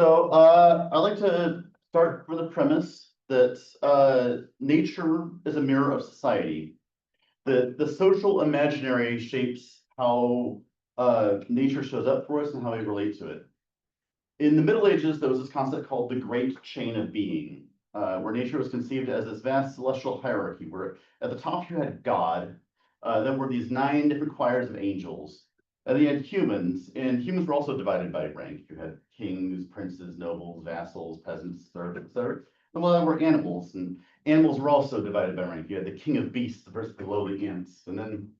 I like to start with the premise that nature is a mirror of society. The social imaginary shapes how nature shows up for us and how we relate to it. In the Middle Ages, there was this concept called the Great Chain of Being, where nature was conceived as this vast celestial hierarchy, where at the top you had God, then were these 9 different choirs of angels, and then you had humans, and humans were also divided by rank. You had kings, princes, nobles, vassals, peasants, servants, etc. And well, there were animals, and animals were also divided by rank. You had the king of beasts versus the lowly ants, and then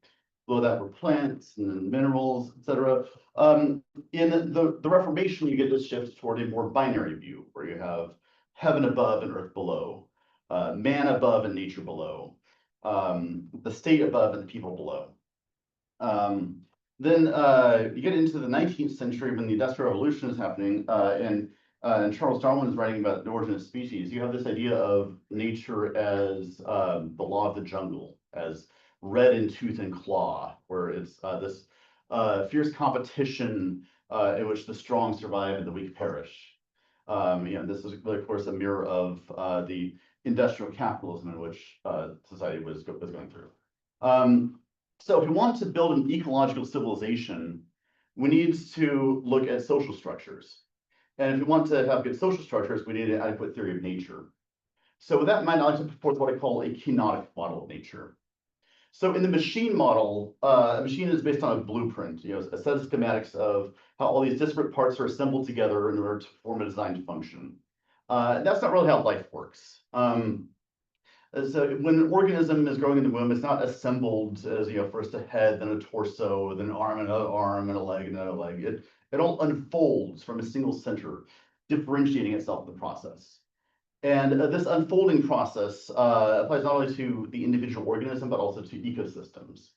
below that were plants and then minerals, etc. In the Reformation, you get this shift toward a more binary view, where you have heaven above and earth below, man above and nature below, the state above and the people below. Then you get into the 19th century when the Industrial Revolution is happening, and Charles Darwin is writing about the origin of species. You have this idea of nature as the law of the jungle, as red in tooth and claw, where it's this fierce competition in which the strong survive and the weak perish. This is, of course, a mirror of the industrial capitalism in which society was going through. So if we want to build an ecological civilization, we need to look at social structures. And if we want to have good social structures, we need an adequate theory of nature. So with that in mind, I'd like to put forth what I call a kenotic model of nature. So in the machine model, a machine is based on a blueprint, a set of schematics of how all these disparate parts are assembled together in order to form a designed function. That's not really how life works. So when an organism is growing in the womb, it's not assembled as first a head, then a torso, then an arm, another arm, and a leg, another leg. It all unfolds from a single center, differentiating itself in the process. And this unfolding process applies not only to the individual organism, but also to ecosystems.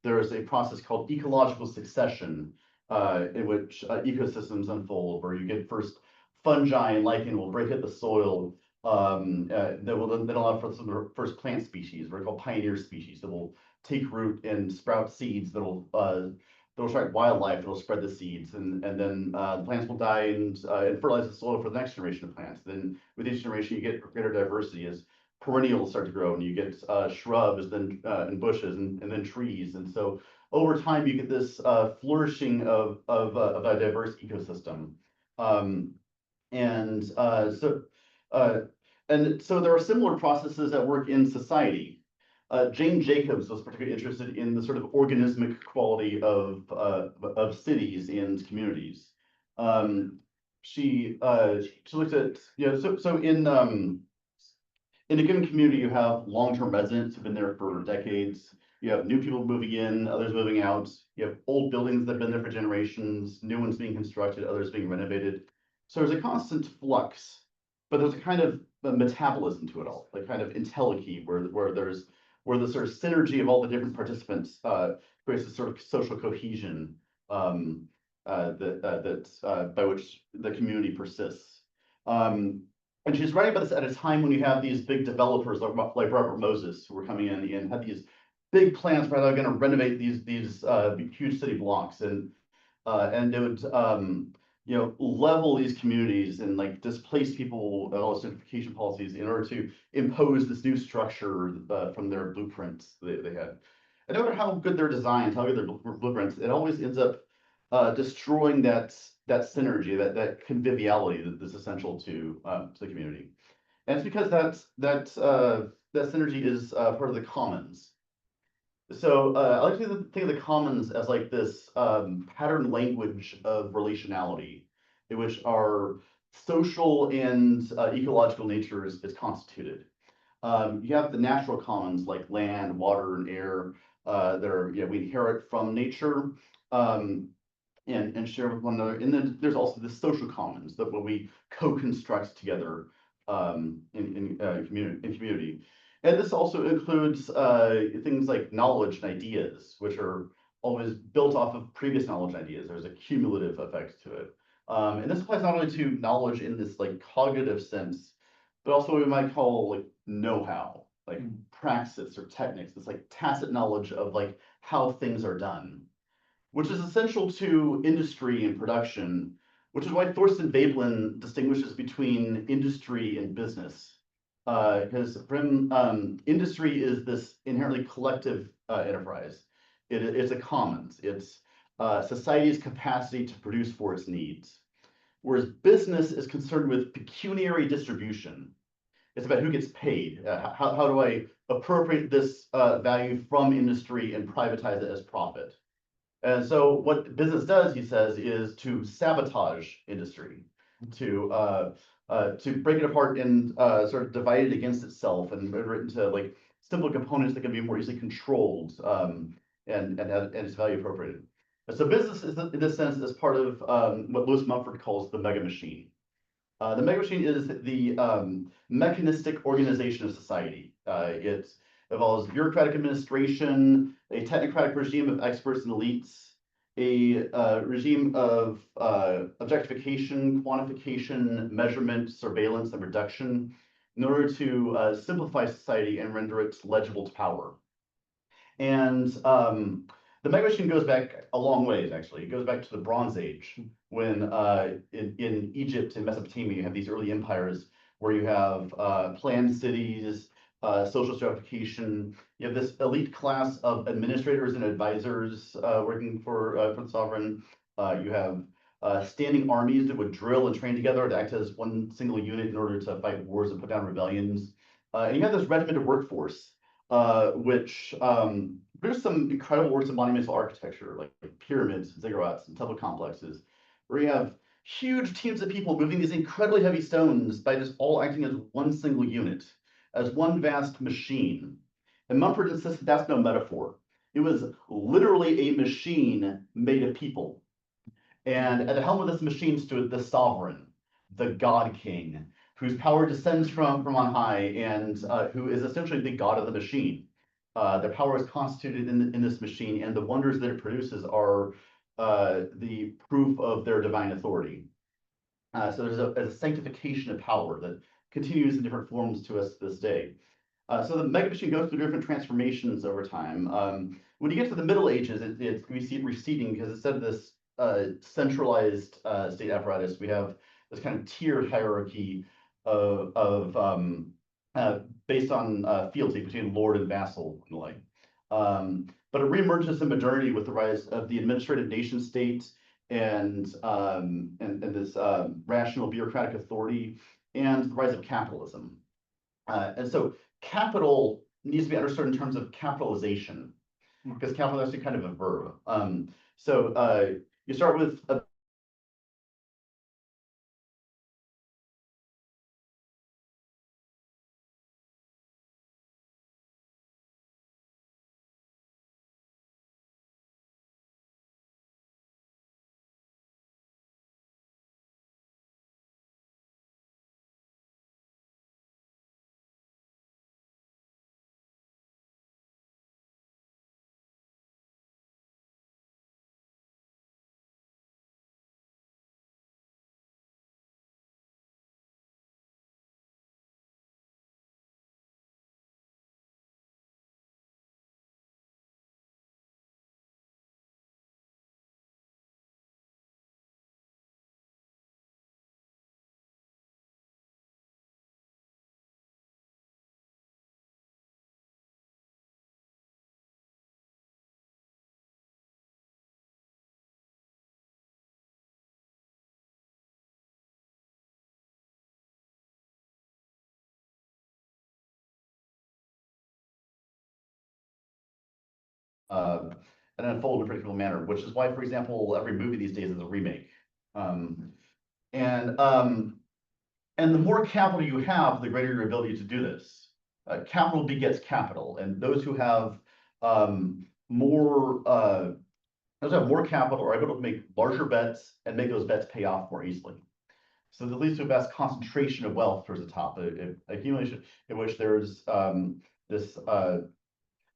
There is a process called ecological succession, in which ecosystems unfold, where you get first fungi and lichen will break up the soil, that will then allow for some of the first plant species, what are called pioneer species, that will take root and sprout seeds that'll attract wildlife, that'll spread the seeds, and then the plants will die and fertilize the soil for the next generation of plants. Then with each generation, you get greater diversity as perennials start to grow, and you get shrubs, then and bushes, and then trees. And so over time, you get this flourishing of a diverse ecosystem. And so there are similar processes at work in society. Jane Jacobs was particularly interested in the sort of organismic quality of cities and communities. She looked at so in a given community, you have long-term residents who've been there for decades. You have new people moving in, others moving out. You have old buildings that have been there for generations, new ones being constructed, others being renovated. So there's a constant flux, but there's a kind of metabolism to it all, like kind of entelechy, where the sort of synergy of all the different participants creates a sort of social cohesion by which the community persists. And she's writing about this at a time when you have these big developers like Robert Moses, who were coming in and had these big plans for how they're going to renovate these huge city blocks, and they would level these communities and like displace people and all gentrification policies in order to impose this new structure from their blueprints they had. And no matter how good their designs, how good their blueprints, it always ends up destroying that synergy, that conviviality that's essential to the community. And it's because that synergy is part of the commons. So I like to think of the commons as like this pattern language of relationality, in which our social and ecological nature is constituted. You have the natural commons like land, water, and air that are we inherit from nature and share with one another. And then there's also the social commons that when we co-construct together in community. And this also includes things like knowledge and ideas, which are always built off of previous knowledge and ideas. There's a cumulative effect to it. And this applies not only to knowledge in this like cognitive sense, but also what we might call like know-how, like praxis or techniques. It's like tacit knowledge of like how things are done, which is essential to industry and production, which is why Thorsten Veblen distinguishes between industry and business. Because for him, industry is this inherently collective enterprise. It's a commons. It's society's capacity to produce for its needs. Whereas business is concerned with pecuniary distribution. It's about who gets paid. How do I appropriate this value from industry and privatize it as profit? And so what business does, he says, is to sabotage industry, to break it apart and sort of divide it against itself and into like simple components that can be more easily controlled and its value appropriated. And so business is, in this sense, is part of what Lewis Mumford calls the mega machine. The mega machine is the mechanistic organization of society. It involves bureaucratic administration, a technocratic regime of experts and elites, a regime of objectification, quantification, measurement, surveillance, and reduction in order to simplify society and render it legible to power. And the mega machine goes back a long ways, actually. It goes back to the Bronze Age, when in Egypt and Mesopotamia, you have these early empires where you have planned cities, social stratification. You have this elite class of administrators and advisors working for the sovereign. You have standing armies that would drill and train together to act as one single unit in order to fight wars and put down rebellions. And you have this regimented workforce, which produced some incredible works of monumental architecture, like pyramids, ziggurats, and temple complexes, where you have huge teams of people moving these incredibly heavy stones by just all acting as one single unit, as one vast machine. And Mumford insists that that's no metaphor. It was literally a machine made of people. And at the helm of this machine stood the sovereign, the God King, whose power descends from on high and who is essentially the god of the machine. Their power is constituted in this machine, and the wonders that it produces are the proof of their divine authority. So there's a sanctification of power that continues in different forms to us this day. So the mega machine goes through different transformations over time. When you get to the Middle Ages, we see it receding because instead of this centralized state apparatus, we have this kind of tiered hierarchy based on fealty between lord and vassal and the like. But it reemerges in modernity with the rise of the administrative nation state and this rational bureaucratic authority and the rise of capitalism. And so capital needs to be understood in terms of capitalization, because capital is actually kind of a verb. So you start with an unfold in a predictable manner, which is why, for example, every movie these days is a remake. And the more capital you have, the greater your ability to do this. Capital begets capital, and those who have more capital are able to make larger bets and make those bets pay off more easily. So that leads to a vast concentration of wealth towards the top, a accumulation in which there's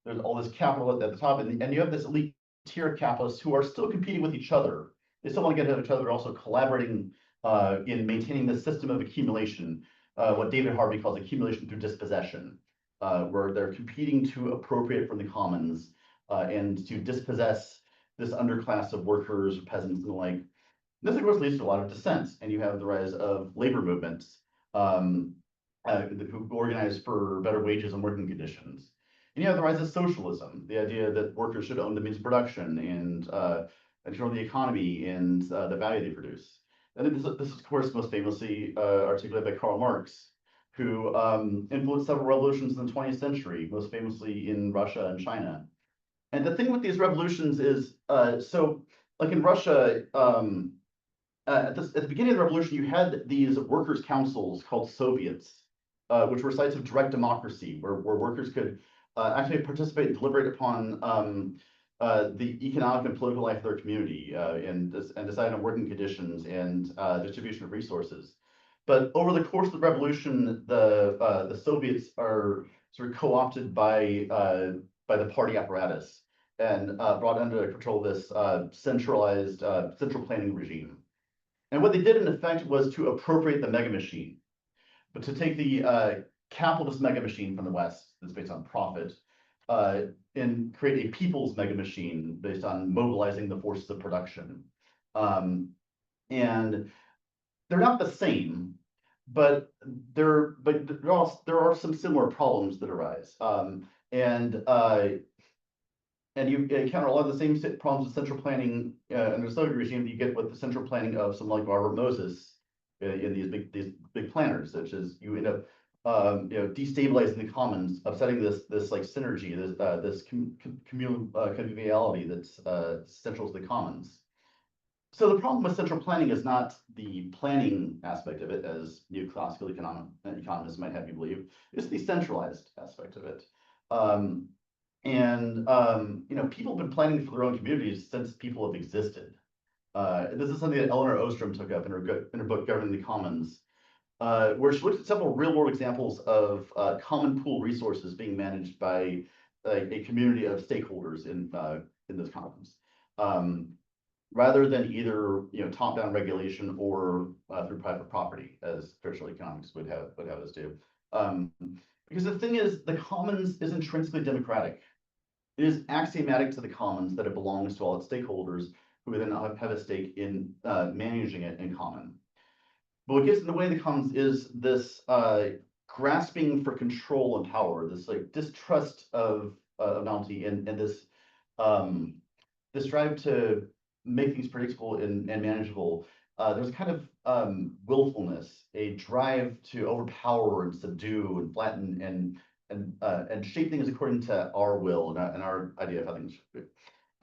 there's all this capital at the top, and you have this elite tier of capitalists who are still competing with each other. They still want to get ahead of each other, but also collaborating in maintaining this system of accumulation, what David Harvey calls accumulation through dispossession, where they're competing to appropriate from the commons and to dispossess this underclass of workers, peasants, and the like. This, of course, leads to a lot of dissent, and you have the rise of labor movements who organize for better wages and working conditions. And you have the rise of socialism, the idea that workers should own the means of production and control the economy and the value they produce. And this is, of course, most famously articulated by Karl Marx, who influenced several revolutions in the 20th century, most famously in Russia and China. And the thing with these revolutions is, so like in Russia, at the beginning of the revolution, you had these workers' councils called Soviets, which were sites of direct democracy, where workers could actually participate and deliberate upon the economic and political life of their community and decide on working conditions and distribution of resources. But over the course of the revolution, the Soviets are sort of co-opted by the party apparatus and brought under control this centralized central planning regime. And what they did in effect was to appropriate the mega machine, but to take the capitalist mega machine from the West that's based on profit and create a people's mega machine based on mobilizing the forces of production. And they're not the same, but there are some similar problems that arise. And you encounter a lot of the same problems with central planning under the Soviet regime that you get with the central planning of someone like Robert Moses in these big planners, such as you end up destabilizing the commons, upsetting this like synergy, this communal conviviality that's central to the commons. So the problem with central planning is not the planning aspect of it, as neoclassical economists might have you believe. It's the centralized aspect of it. People have been planning for their own communities since people have existed. This is something that Eleanor Ostrom took up in her book Governing the Commons, where she looked at several real-world examples of common pool resources being managed by a community of stakeholders in those commons, rather than either top-down regulation or through private property, as traditional economics would have us do. Because the thing is, the commons is intrinsically democratic. It is axiomatic to the commons that it belongs to all its stakeholders, who then have a stake in managing it in common. But what gets in the way of the commons is this grasping for control and power, this like distrust of novelty, and this this drive to make things predictable and manageable. There's a kind of willfulness, a drive to overpower and subdue and flatten and shape things according to our will and our idea of how things should be.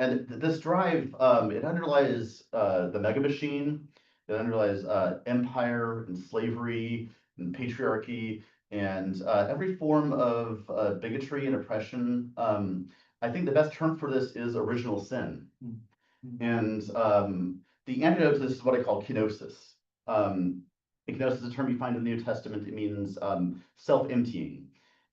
And this drive, it underlies the mega machine, it underlies empire and slavery and patriarchy and every form of bigotry and oppression. I think the best term for this is original sin. And the antidote to this is what I call kenosis. Kenosis is a term you find in the New Testament. It means self-emptying.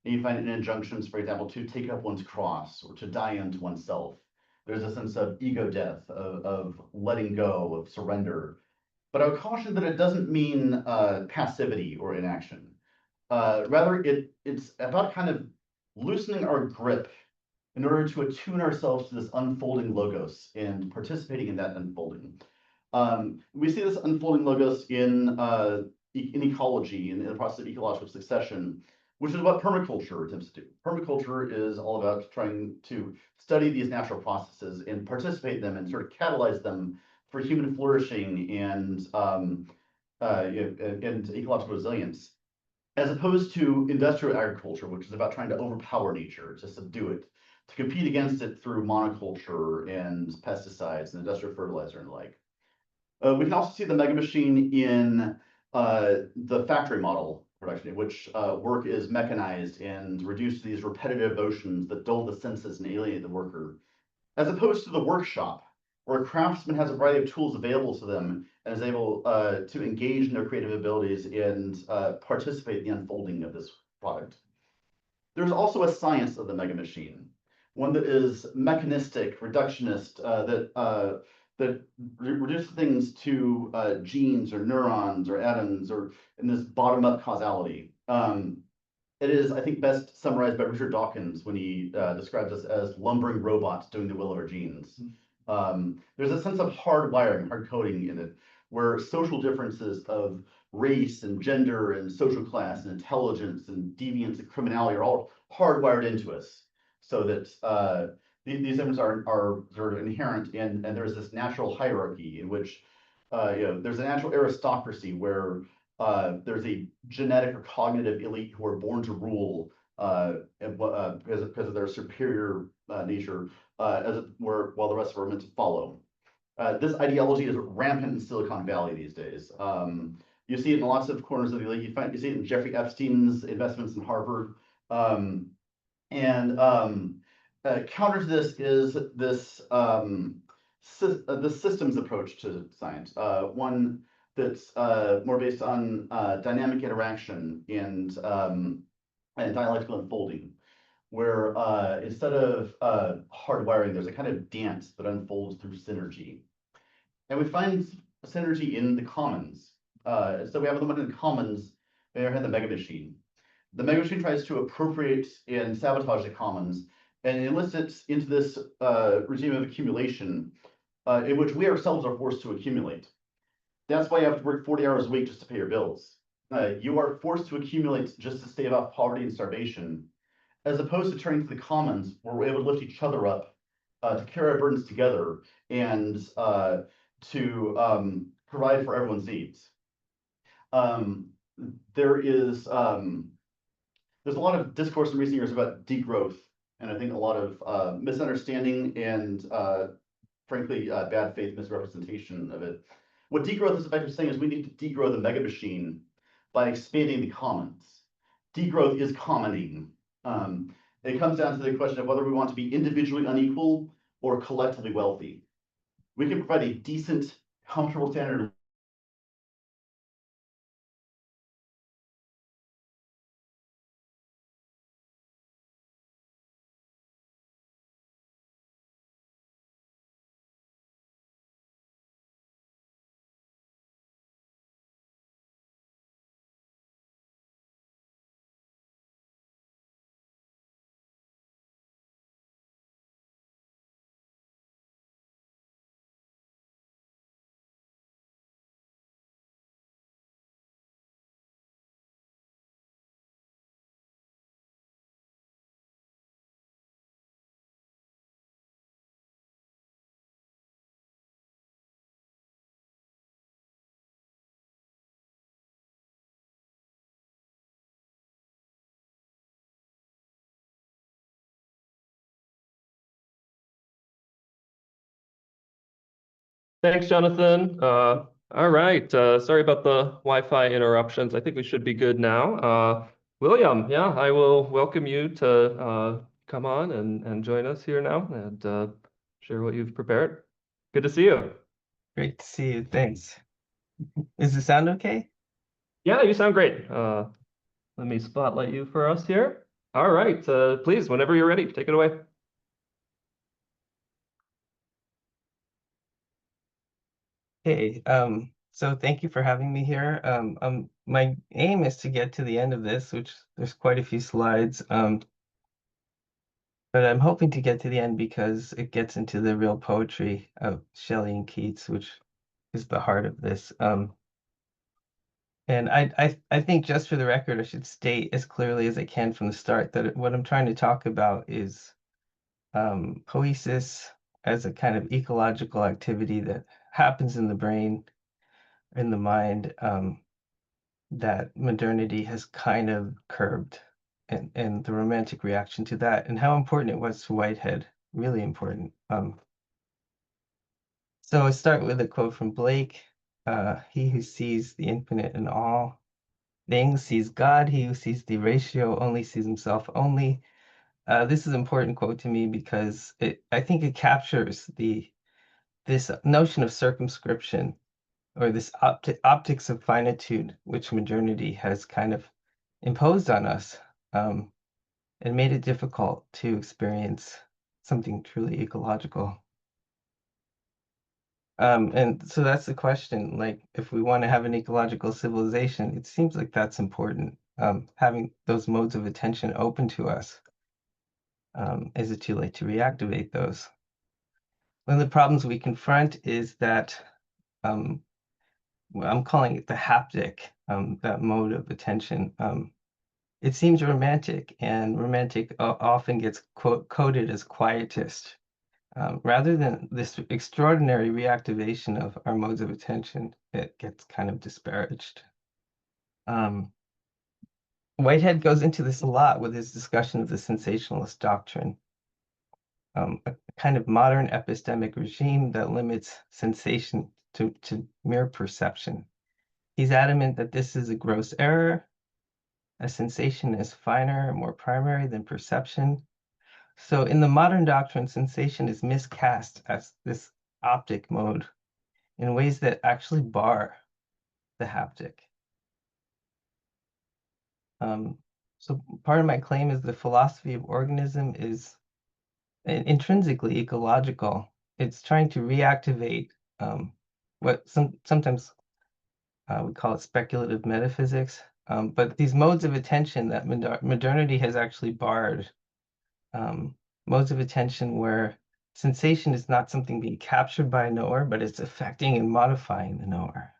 And you find it in injunctions, for example, to take up one's cross or to die unto oneself. There's a sense of ego death, of letting go, of surrender. But I would caution that it doesn't mean passivity or inaction. Rather, it's about kind of loosening our grip in order to attune ourselves to this unfolding logos and participating in that unfolding. We see this unfolding logos in ecology, in the process of ecological succession, which is what permaculture attempts to do. Permaculture is all about trying to study these natural processes and participate in them and sort of catalyze them for human flourishing and ecological resilience, as opposed to industrial agriculture, which is about trying to overpower nature, to subdue it, to compete against it through monoculture and pesticides and industrial fertilizer and the like. We can also see the mega machine in the factory model production, in which work is mechanized and reduced to these repetitive motions that dull the senses and alienate the worker, as opposed to the workshop, where a craftsman has a variety of tools available to them and is able to engage in their creative abilities and participate in the unfolding of this product. There's also a science of the mega machine, one that is mechanistic, reductionist, that reduces things to genes or neurons or atoms or in this bottom-up causality. It is, I think, best summarized by Richard Dawkins when he describes us as lumbering robots doing the will of our genes. There's a sense of hard wiring, hard coding in it, where social differences of race and gender and social class and intelligence and deviance and criminality are all hardwired into us, so that these things are sort of inherent, and there's this natural hierarchy in which there's a natural aristocracy where there's a genetic or cognitive elite who are born to rule because of their superior nature, while the rest of us are meant to follow. This ideology is rampant in Silicon Valley these days. You see it in lots of corners of the elite. You see it in Jeffrey Epstein's investments in Harvard. Counter to this is this the systems approach to science, one that's more based on dynamic interaction and dialectical unfolding, where instead of hardwiring, there's a kind of dance that unfolds through synergy. And we find synergy in the commons. So we have the one in the commons, we have the mega machine. The mega machine tries to appropriate and sabotage the commons and elicits into this regime of accumulation in which we ourselves are forced to accumulate. That's why you have to work 40 hours a week just to pay your bills. You are forced to accumulate just to stave off poverty and starvation, as opposed to turning to the commons where we're able to lift each other up, to carry our burdens together, and to provide for everyone's needs. There's a lot of discourse in recent years about degrowth, and I think a lot of misunderstanding and frankly bad faith misrepresentation of it. What degrowth is effectively saying is we need to degrow the mega machine by expanding the commons. Degrowth is commoning. It comes down to the question of whether we want to be individually unequal or collectively wealthy. We can provide a decent, comfortable standard. Thanks, Jonathan. All right. Sorry about the Wi-Fi interruptions. I think we should be good now. William, yeah, I will welcome you to come on and join us here now and share what you've prepared. Good to see you. Great to see you. Thanks. Is the sound okay? Yeah, you sound great. Let me spotlight you for us here. All right. Please, whenever you're ready, take it away. Hey, so thank you for having me here. My aim is to get to the end of this, which there's quite a few slides. But I'm hoping to get to the end because it gets into the real poetry of Shelley and Keats, which is the heart of this. And I think just for the record, I should state as clearly as I can from the start that what I'm trying to talk about is poesis as a kind of ecological activity that happens in the brain, in the mind, that modernity has kind of curbed, and the romantic reaction to that, and how important it was to Whitehead, really important. So I start with a quote from Blake, he who sees the infinite in all things sees God, he who sees the ratio only sees himself only. This is an important quote to me because I think it captures this notion of circumscription, or this optics of finitude, which modernity has kind of imposed on us, and made it difficult to experience something truly ecological. And so that's the question, like, if we want to have an ecological civilization, it seems like that's important, having those modes of attention open to us. Is it too late to reactivate those? One of the problems we confront is that I'm calling it the haptic, that mode of attention. It seems romantic, and romantic often gets coded as quietist. Rather than this extraordinary reactivation of our modes of attention, it gets kind of disparaged. Whitehead goes into this a lot with his discussion of the sensationalist doctrine, a kind of modern epistemic regime that limits sensation to mere perception. He's adamant that this is a gross error. A sensation is finer and more primary than perception. So in the modern doctrine, sensation is miscast as this optic mode in ways that actually bar the haptic. So part of my claim is the philosophy of organism is intrinsically ecological. It's trying to reactivate what sometimes we call it speculative metaphysics, but these modes of attention that modernity has actually barred, modes of attention where sensation is not something being captured by a knower, but it's affecting and modifying the knower,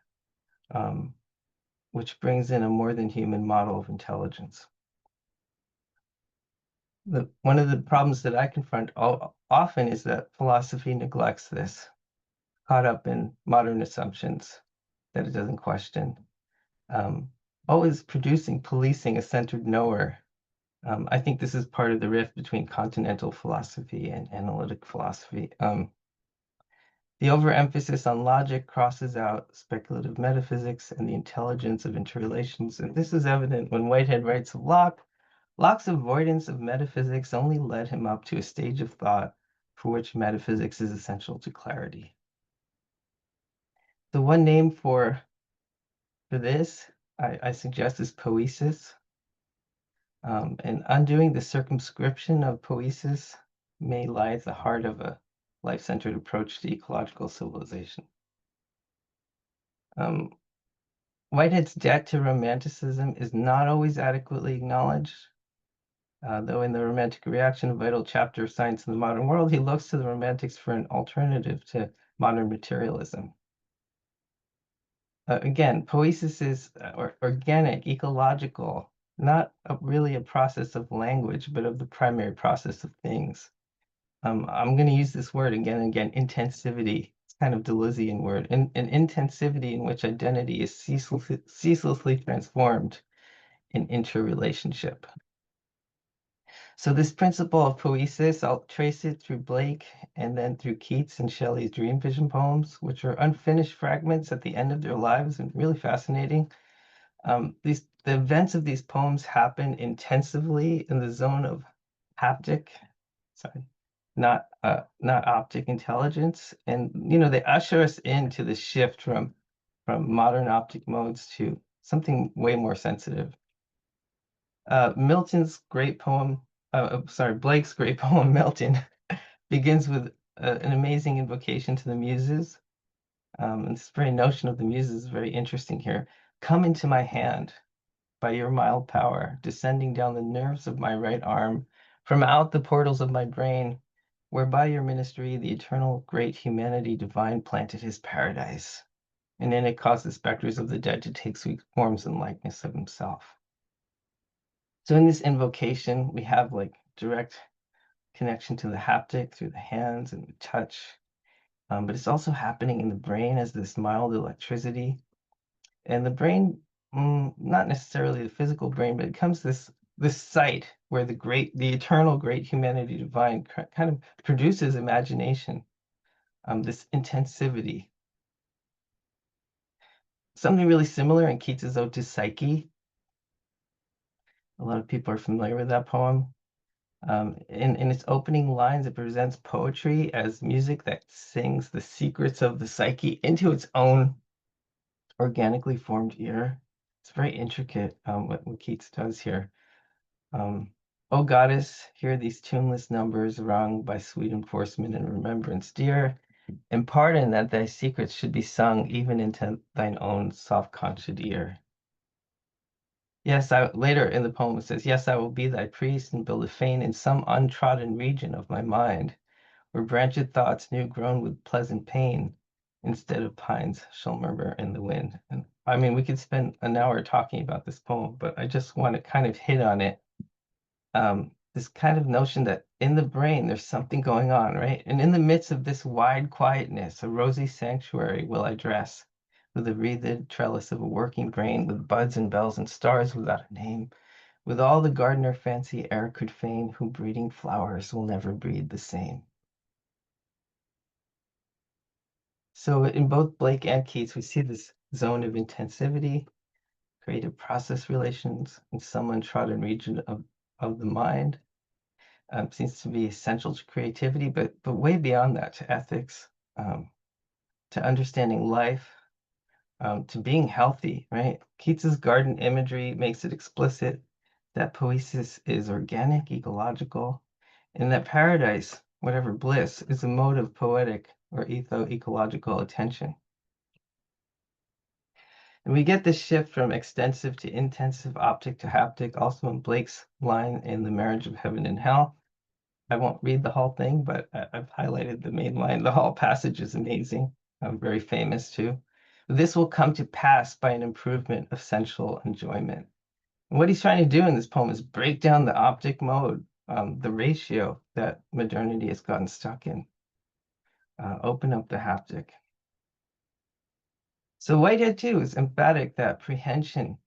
which brings in a more than human model of intelligence. One of the problems that I confront often is that philosophy neglects this, caught up in modern assumptions that it doesn't question. Always policing a centered knower. I think this is part of the rift between continental philosophy and analytic philosophy. The overemphasis on logic crosses out speculative metaphysics and the intelligence of interrelations, and this is evident when Whitehead writes of Locke. Locke's avoidance of metaphysics only led him up to a stage of thought for which metaphysics is essential to clarity. The one name for this, I suggest, is poesis. And undoing the circumscription of poesis may lie at the heart of a life-centered approach to ecological civilization. Whitehead's debt to romanticism is not always adequately acknowledged. Though in the Romantic Reaction, a vital chapter of Science in the Modern World, he looks to the Romantics for an alternative to modern materialism. Again, poesis is organic, ecological, not really a process of language, but of the primary process of things. I'm going to use this word again and again, intensivity. It's kind of Deleuzian word, an intensivity in which identity is ceaselessly transformed in interrelationship. So this principle of poesis, I'll trace it through Blake and then through Keats and Shelley's dream vision poems, which are unfinished fragments at the end of their lives and really fascinating. The events of these poems happen intensively in the zone of haptic, not optic intelligence, and they usher us into the shift from modern optic modes to something way more sensitive. Milton's great poem, Blake's great poem, Milton, begins with an amazing invocation to the muses. And this very notion of the muses is very interesting here. Come into my hand by your mild power, descending down the nerves of my right arm, from out the portals of my brain, where by your ministry the eternal great humanity divine planted his paradise, and in it caused the specters of the dead to take sweet forms and likeness of himself. So in this invocation, we have like direct connection to the haptic through the hands and the touch, but it's also happening in the brain as this mild electricity. And the brain, not necessarily the physical brain, but it becomes this site where the eternal great humanity divine kind of produces imagination, this intensivity. Something really similar in Keats' Ode to Psyche. A lot of people are familiar with that poem. In its opening lines, it presents poetry as music that sings the secrets of the psyche into its own organically formed ear. It's very intricate, what Keats does here. O goddess, hear these tuneless numbers rung by sweet enforcement and remembrance dear, and pardon that thy secrets should be sung even into thine own soft-conscious ear. Yes, later in the poem it says, yes, I will be thy priest and build a fane in some untrodden region of my mind, where branched thoughts new grown with pleasant pain Instead of pines shall murmur in the wind. And I mean, we could spend an hour talking about this poem, but I just want to kind of hit on it. This kind of notion that in the brain there's something going on, right? And in the midst of this wide quietness, a rosy sanctuary will I dress, with a wreathed trellis of a working brain, with buds and bells and stars without a name, with all the gardener fancy e'er could feign, who breeding flowers will never breed the same. So in both Blake and Keats, we see this zone of intensivity, creative process relations, and some untrodden region of the mind. Seems to be essential to creativity, but way beyond that, to ethics, to understanding life, to being healthy, right? Keats's garden imagery makes it explicit that poesis is organic, ecological, and that paradise, whatever bliss, is a mode of poetic or ecological attention. And we get this shift from extensive to intensive, optic to haptic, also in Blake's line in The Marriage of Heaven and Hell. I won't read the whole thing, but I've highlighted the main line. The whole passage is amazing, very famous too. This will come to pass by an improvement of sensual enjoyment. And what he's trying to do in this poem is break down the optic mode, the ratio that modernity has gotten stuck in. Open up the haptic. So Whitehead too is emphatic that prehension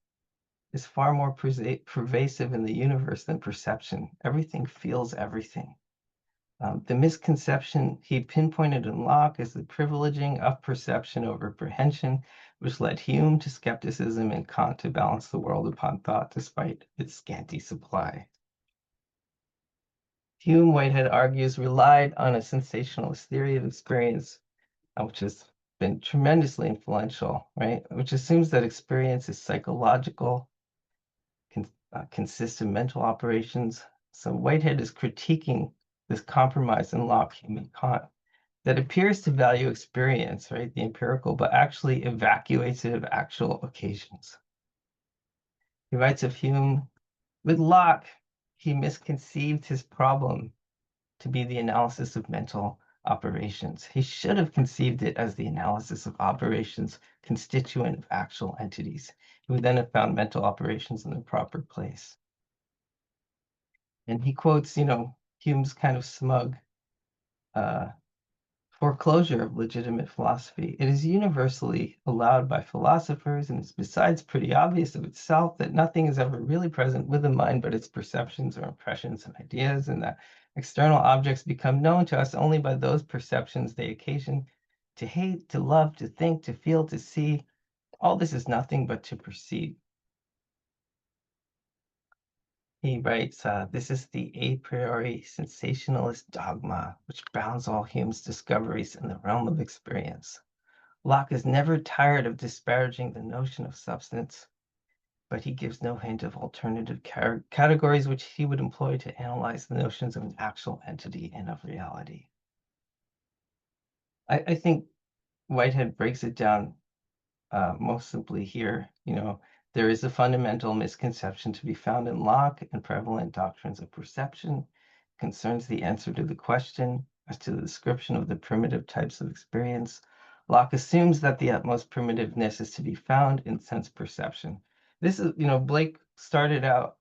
is far more pervasive in the universe than perception. Everything feels everything. The misconception he pinpointed in Locke is the privileging of perception over prehension, which led Hume to skepticism and Kant to balance the world upon thought despite its scanty supply. Hume, Whitehead argues, relied on a sensationalist theory of experience, which has been tremendously influential, right? Which assumes that experience is psychological, consists of mental operations. So Whitehead is critiquing this compromise in Locke, Hume, and Kant that appears to value experience, right, the empirical, but actually evacuates it of actual occasions. He writes of Hume, with Locke, he misconceived his problem to be the analysis of mental operations. He should have conceived it as the analysis of operations constituent of actual entities. He would then have found mental operations in the proper place. And he quotes, Hume's kind of smug foreclosure of legitimate philosophy. It is universally allowed by philosophers, and it's besides pretty obvious of itself that nothing is ever really present with the mind but its perceptions or impressions and ideas, and that external objects become known to us only by those perceptions they occasion. To hate, to love, to think, to feel, to see, all this is nothing but to perceive. He writes, this is the a priori sensationalist dogma, which bounds all Hume's discoveries in the realm of experience. Locke is never tired of disparaging the notion of substance, but he gives no hint of alternative categories which he would employ to analyze the notions of an actual entity and of reality. I think Whitehead breaks it down most simply here. There is a fundamental misconception to be found in Locke and prevalent doctrines of perception, concerns the answer to the question as to the description of the primitive types of experience. Locke assumes that the utmost primitiveness is to be found in sense perception. This is, Blake started out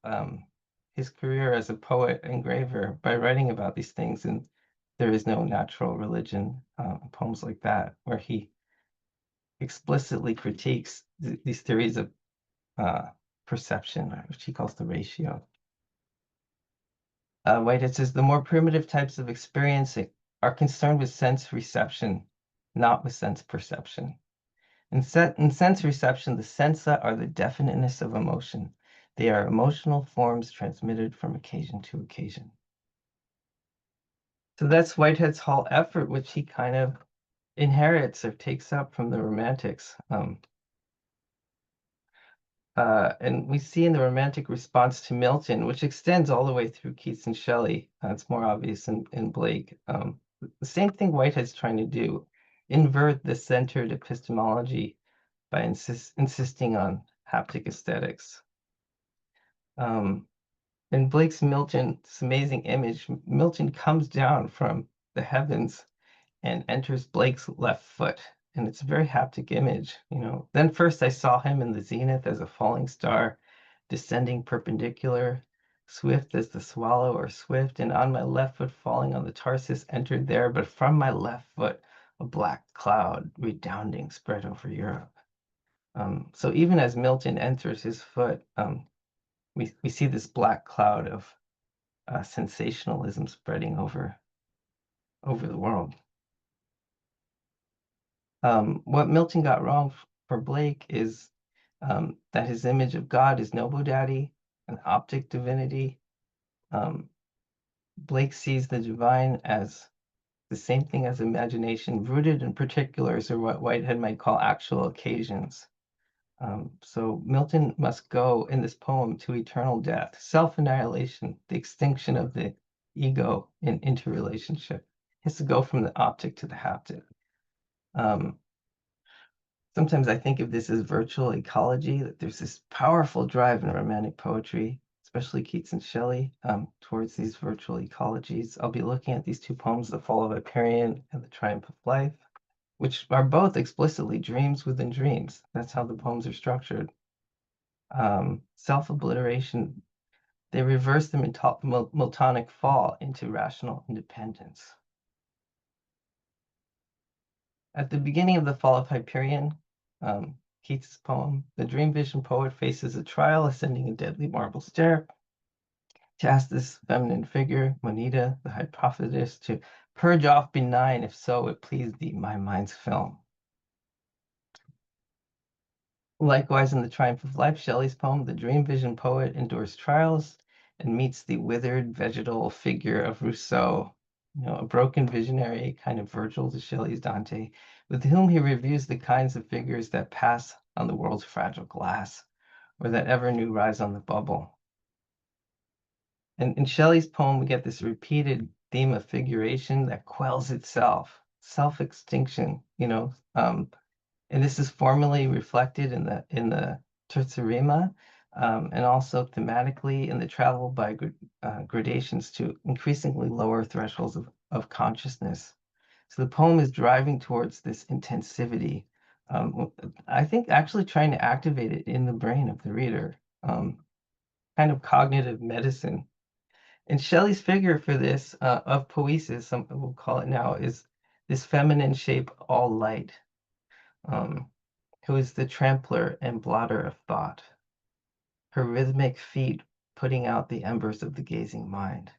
his career as a poet engraver by writing about these things, and There Is No Natural Religion, poems like that, where he explicitly critiques these theories of perception, which he calls the ratio. Whitehead says the more primitive types of experiencing are concerned with sense reception, not with sense perception. In sense reception, the sensa are the definiteness of emotion. They are emotional forms transmitted from occasion to occasion. So that's Whitehead's whole effort, which he kind of inherits or takes up from the Romantics. And we see in the Romantic response to Milton, which extends all the way through Keats and Shelley. It's more obvious in Blake. The same thing Whitehead's trying to do, invert the centered epistemology by insisting on haptic aesthetics. In Blake's Milton, this amazing image, Milton comes down from the heavens and enters Blake's left foot. and it's a very haptic image, you know. Then first I saw him in the zenith as a falling star, descending perpendicular, swift as the swallow or swift, and on my left foot falling on the tarsus entered there, but from my left foot a black cloud redounding spread over Europe. So even as Milton enters his foot, we see this black cloud of sensationalism spreading over the world. What Milton got wrong for Blake is that his image of God is Nobodaddy, an optic divinity. Blake sees the divine as the same thing as imagination, rooted in particulars, or what Whitehead might call actual occasions. So Milton must go in this poem to eternal death, self-annihilation, the extinction of the ego in interrelationship. He has to go from the optic to the haptic. Sometimes I think of this as virtual ecology, that there's this powerful drive in romantic poetry, especially Keats and Shelley, towards these virtual ecologies. I'll be looking at these two poems, The Fall of Hyperion and The Triumph of Life, which are both explicitly dreams within dreams. That's how the poems are structured. Self-obliteration, they reverse the Miltonic fall into rational independence. At the beginning of The Fall of Hyperion, Keats' poem, the dream vision poet faces a trial ascending a deadly marble stair to ask this feminine figure, Moneta, the hypothesis, to purge off benign, if so it please thee, my mind's film. Likewise, in The Triumph of Life, Shelley's poem, the dream vision poet endures trials and meets the withered vegetal figure of Rousseau, you know, a broken visionary, kind of Virgil to Shelley's Dante, with whom he reviews the kinds of figures that pass on the world's fragile glass, or that ever new rise on the bubble. And in Shelley's poem, we get this repeated theme of figuration that quells itself, self-extinction, you know, and this is formally reflected in the terza rima, and also thematically in the travel by gradations to increasingly lower thresholds of consciousness. So the poem is driving towards this intensivity. I think actually trying to activate it in the brain of the reader, kind of cognitive medicine. And Shelley's figure for this of poesis, some will call it now, is this feminine shape, all light, who is the trampler and blotter of thought, her rhythmic feet putting out the embers of the gazing mind.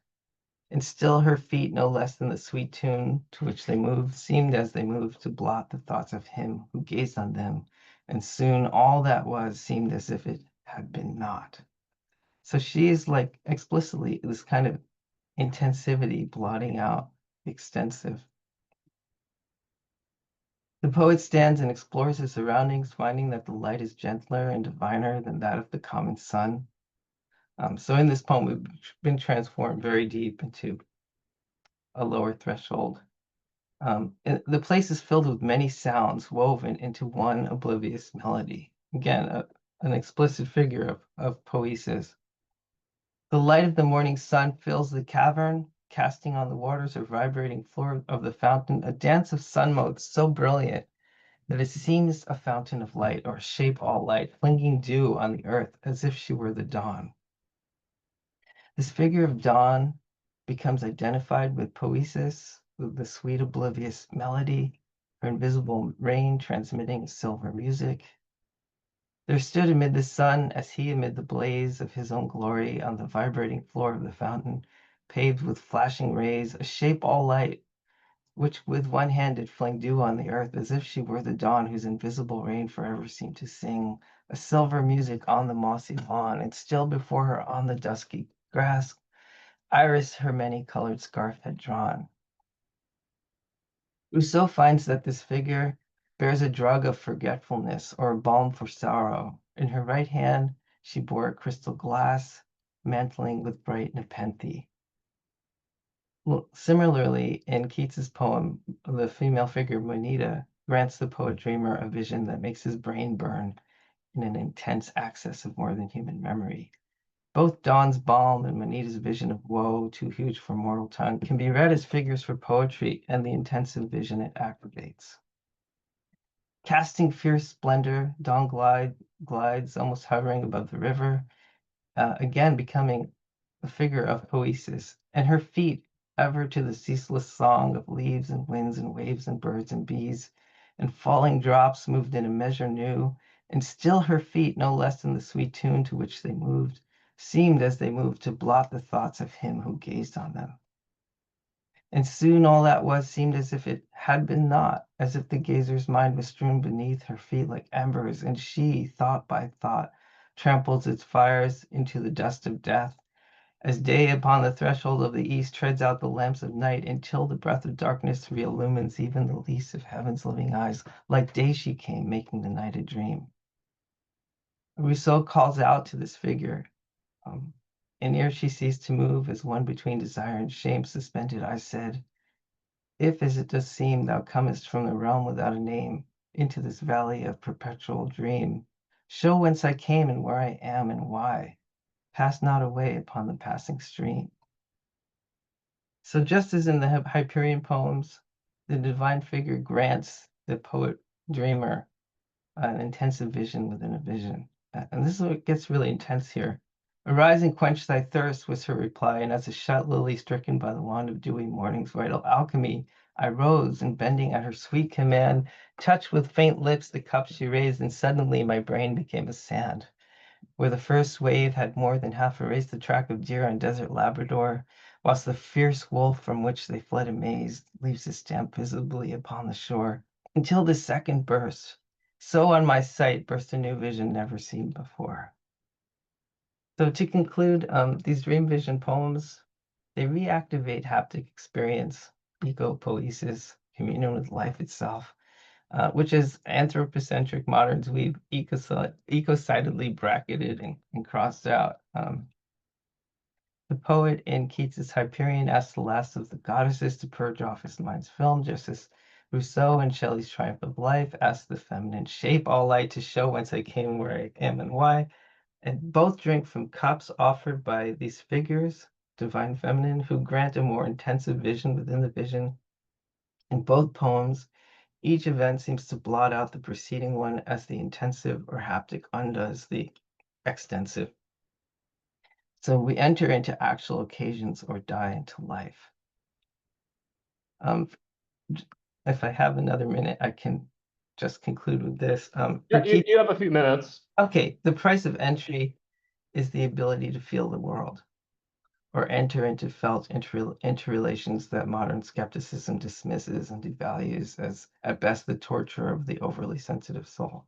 And still her feet, no less than the sweet tune to which they moved, seemed as they moved to blot the thoughts of him who gazed on them, and soon all that was seemed as if it had been not. So she is like explicitly this kind of intensivity blotting out the extensive. The poet stands and explores his surroundings, finding that the light is gentler and diviner than that of the common sun. So in this poem, we've been transformed very deep into a lower threshold. The place is filled with many sounds woven into one oblivious melody. Again, an explicit figure of poesis. The light of the morning sun fills the cavern, casting on the waters or vibrating floor of the fountain a dance of sun motes so brilliant that it seems a fountain of light, or a shape all light, flinging dew on the earth as if she were the dawn. This figure of dawn becomes identified with poesis, with the sweet oblivious melody, her invisible rain transmitting silver music. There stood amid the sun, as he amid the blaze of his own glory, on the vibrating floor of the fountain, paved with flashing rays, a shape all light, which with one hand did fling dew on the earth, as if she were the dawn whose invisible rain forever seemed to sing a silver music on the mossy lawn, and still before her on the dusky grass, Iris her many-colored scarf had drawn. Rousseau finds that this figure bears a drug of forgetfulness, or a balm for sorrow. In her right hand she bore a crystal glass, mantling with bright nepenthe. Well, similarly, in Keats's poem, the female figure Moneta grants the poet dreamer a vision that makes his brain burn in an intense access of more than human memory. Both Dawn's balm and Moneta's vision of woe, too huge for mortal tongue, can be read as figures for poetry and the intensive vision it activates. Casting fierce splendor, dawn glides, almost hovering above the river, again becoming a figure of poesis, and her feet ever to the ceaseless song of leaves and winds and waves and birds and bees, and falling drops moved in a measure new, and still her feet, no less than the sweet tune to which they moved, seemed as they moved to blot the thoughts of him who gazed on them. And soon all that was seemed as if it had been not, as if the gazer's mind was strewn beneath her feet like embers, and she, thought by thought, tramples its fires into the dust of death, as day upon the threshold of the east treads out the lamps of night, until the breath of darkness reillumines even the least of heaven's living eyes. Like day she came, making the night a dream. Rousseau calls out to this figure, and ere she ceased to move, as one between desire and shame suspended, I said, if, as it does seem, thou comest from the realm without a name, into this valley of perpetual dream, show whence I came and where I am and why. Pass not away upon the passing stream. So just as in the Hyperion poems, the divine figure grants the poet dreamer an intensive vision within a vision. And this is what gets really intense here. Arise and quench thy thirst was her reply, and as a shut lily stricken by the wand of dewy morning's vital alchemy, I rose, and bending at her sweet command, touched with faint lips the cup she raised, and suddenly my brain became a sand. Where the first wave had more than half erased the track of deer on desert Labrador, whilst the fierce wolf from which they fled amazed leaves his stamp visibly upon the shore, until the second burst. So on my sight burst a new vision never seen before. So to conclude, these dream vision poems, they reactivate haptic experience, ecopoiesis, communion with life itself, which is anthropocentric moderns we've ecocidally bracketed and crossed out. The poet in Keats's Hyperion asks the last of the goddesses to purge off his mind's film, just as Rousseau in Shelley's Triumph of Life asks the feminine shape all light to show whence I came, where I am, and why. And both drink from cups offered by these figures, divine feminine, who grant a more intensive vision within the vision. In both poems, each event seems to blot out the preceding one as the intensive or haptic undoes the extensive. So we enter into actual occasions or die into life. If I have another minute, I can just conclude with this. Yeah, you have a few minutes. Okay, the price of entry is the ability to feel the world, or enter into felt interrelations that modern skepticism dismisses and devalues as, at best, the torture of the overly sensitive soul.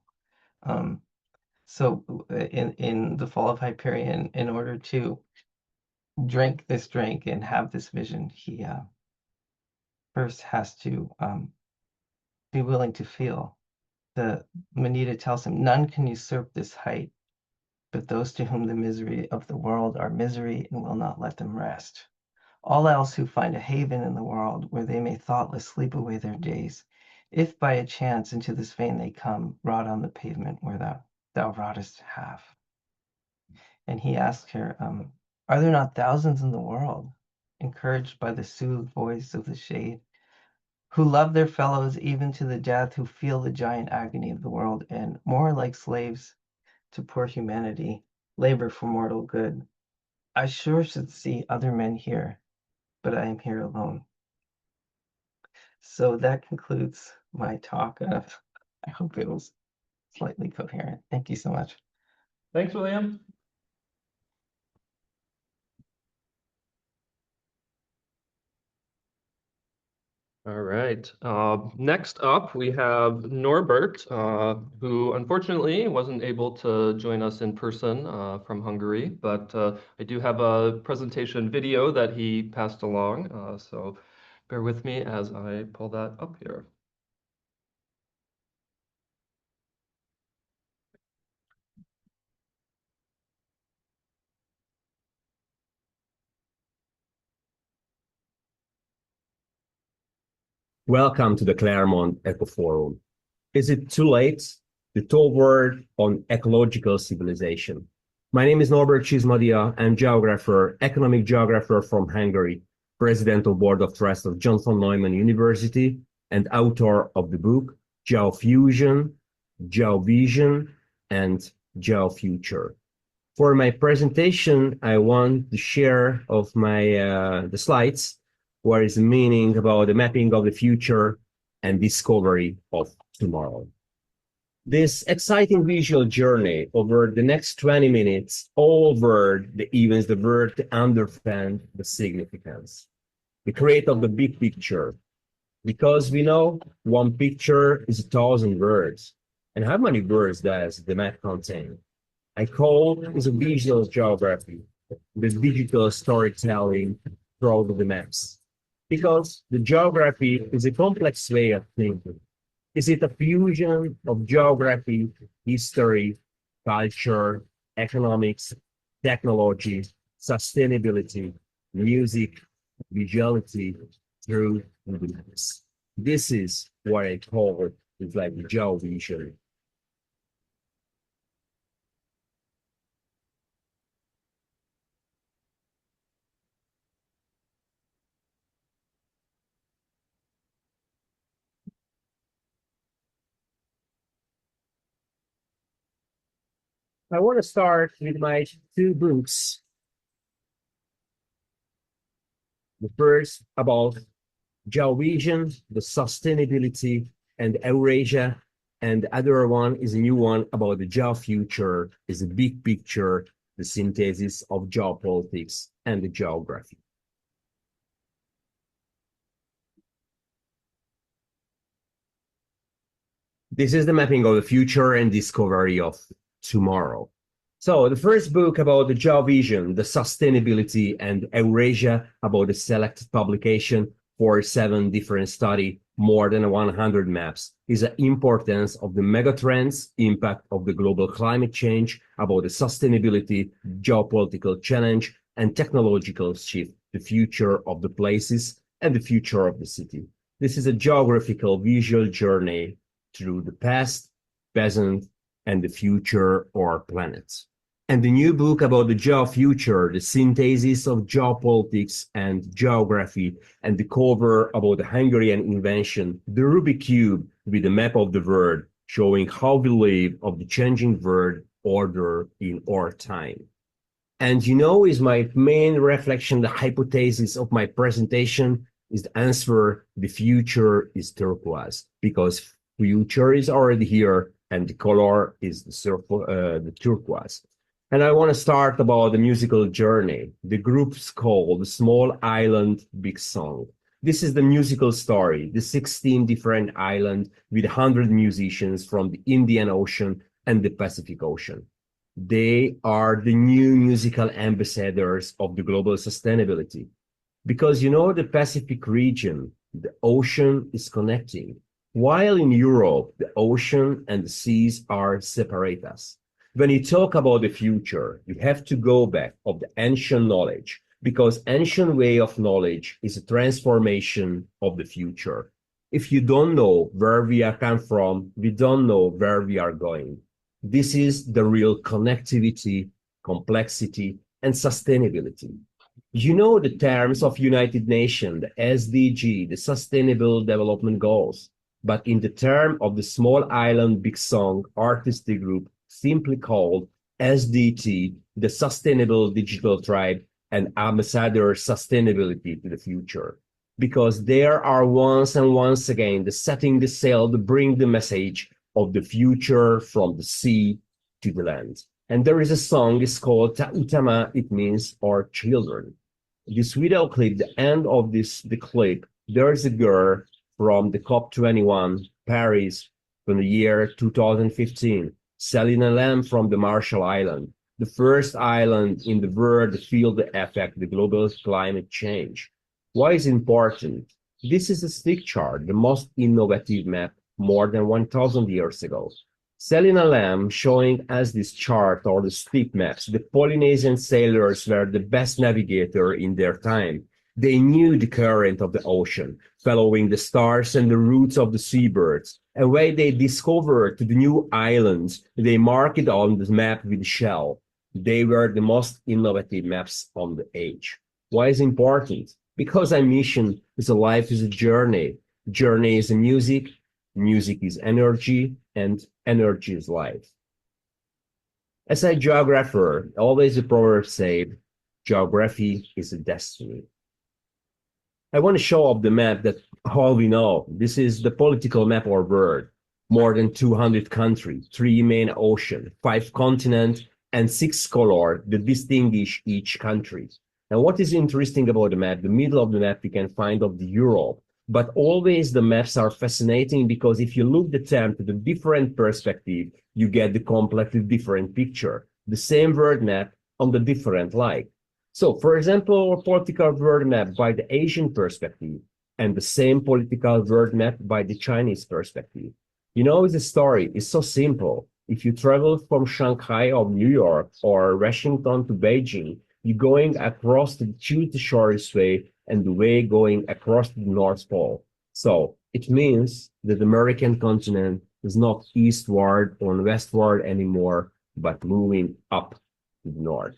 So in the Fall of Hyperion, in order to drink this drink and have this vision, he first has to be willing to feel. The Manita tells him, none can usurp this height, but those to whom the misery of the world are misery and will not let them rest. All else who find a haven in the world where they may thoughtless sleep away their days, if by a chance into this vein they come, rot on the pavement where thou rottest half. And he asked her, are there not thousands in the world, encouraged by the soothed voice of the shade, who love their fellows even to the death, who feel the giant agony of the world, and more like slaves to poor humanity, labor for mortal good? I sure should see other men here, but I am here alone. So that concludes my talk. I hope it was slightly coherent. Thank you so much. Thanks, William. All right. Next up, we have Norbert, who unfortunately wasn't able to join us in person from Hungary, but I do have a presentation video that he passed along, so bear with me as I pull that up here. Welcome to the Claremont Eco Forum. Is it too late? The tall word on ecological civilization. My name is Norbert Csizmadia. I'm geographer, economic geographer from Hungary, president of board of trust of John von Neumann University, and author of the book geofusion, geovision, and geofuture. For my presentation, I want to share of my the slides, where is the meaning about the mapping of the future and discovery of tomorrow. This exciting visual journey over the next 20 minutes over the events, the word to understand the significance, the create of the big picture, because we know one picture is 1,000 words. And how many words does the map contain? I call it a visual geography, the digital storytelling through the maps. Because the geography is a complex way of thinking. Is it a fusion of geography, history, culture, economics, technology, sustainability, music, visuality through the maps? This is what I call it, it's like geovision. I want to start with my two books. The first about geovision, the sustainability, and Eurasia, and the other one is a new one about the geofuture, is a big picture, the synthesis of geopolitics and the geography. This is the mapping of the future and discovery of tomorrow. So the first book about the geovision, the sustainability, and Eurasia, about the selected publication for 7 different study, more than 100 maps, is the importance of the megatrends, impact of the global climate change, about the sustainability, geopolitical challenge, and technological shift, the future of the places and the future of the city. This is a geographical visual journey through the past, present, and the future or planets. And the new book about the geofuture, the synthesis of geopolitics and geography, and the cover about the Hungarian invention, the Rubik Cube with a map of the world, showing how we live of the changing world order in our time. And you know, is my main reflection, the hypothesis of my presentation is the answer, the future is turquoise, because future is already here, and the color is the turquoise. And I want to start about the musical journey. The group's called Small Island, Big Song. This is the musical story, the 16 different islands with 100 musicians from the Indian Ocean and the Pacific Ocean. They are the new musical ambassadors of the global sustainability. Because you know, the Pacific region, the ocean is connecting. While in Europe, the ocean and the seas are separate us. When you talk about the future, you have to go back of the ancient knowledge, because ancient way of knowledge is a transformation of the future. If you don't know where we are come from, we don't know where we are going. This is the real connectivity, complexity, and sustainability. You know the terms of United Nations, the SDG, the Sustainable Development Goals. But in the term of the Small Island Big Song artistic group, simply called SDT, the Sustainable Digital Tribe and Ambassador Sustainability to the Future. Because there are once again the setting the sail to bring the message of the future from the sea to the land. And there is a song, it's called Ta'utama, it means our children. This video clip, the end of the clip, there's a girl from the COP21, Paris, from the year 2015, Selina Lam from the Marshall Island, the first island in the world to feel the effect, the global climate change. Why is it important? This is a stick chart, the most innovative map more than 1,000 years ago. Selina Lam showing us this chart or the stick maps. The Polynesian sailors were the best navigator in their time. They knew the current of the ocean, following the stars and the routes of the seabirds. And when they discovered the new islands, they marked it on the map with shell. They were the most innovative maps on the age. Why is it important? Because our mission is a life is a journey. Journey is a music, music is energy, and energy is life. As a geographer, always the proverb said, geography is a destiny. I want to show off the map that all we know. This is the political map of our world. More than 200 countries, 3 main oceans, 5 continents, and 6 colors that distinguish each country. And what is interesting about the map, the middle of the map we can find of the Europe, but always the maps are fascinating because if you look at them to the different perspective, you get the completely different picture. The same world map on the different light. So, for example, a political world map by the Asian perspective and the same political world map by the Chinese perspective. You know, the story is so simple. If you travel from Shanghai or New York or Washington to Beijing, you're going across the choose the shortest way and the way going across the North Pole. So it means that the American continent is not eastward or westward anymore, but moving up to the north.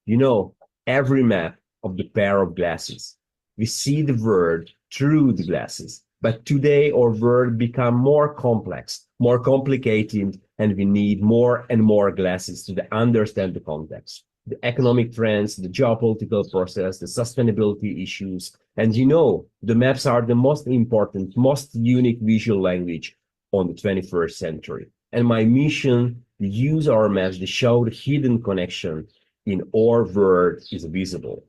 You know, every map of the pair of glasses. We see the world through the glasses. But today our world become more complex, more complicated, and we need more and more glasses to understand the context, the economic trends, the geopolitical process, the sustainability issues. And you know, the maps are the most important, most unique visual language on the 21st century. And my mission to use our maps to show the hidden connection in our world is visible.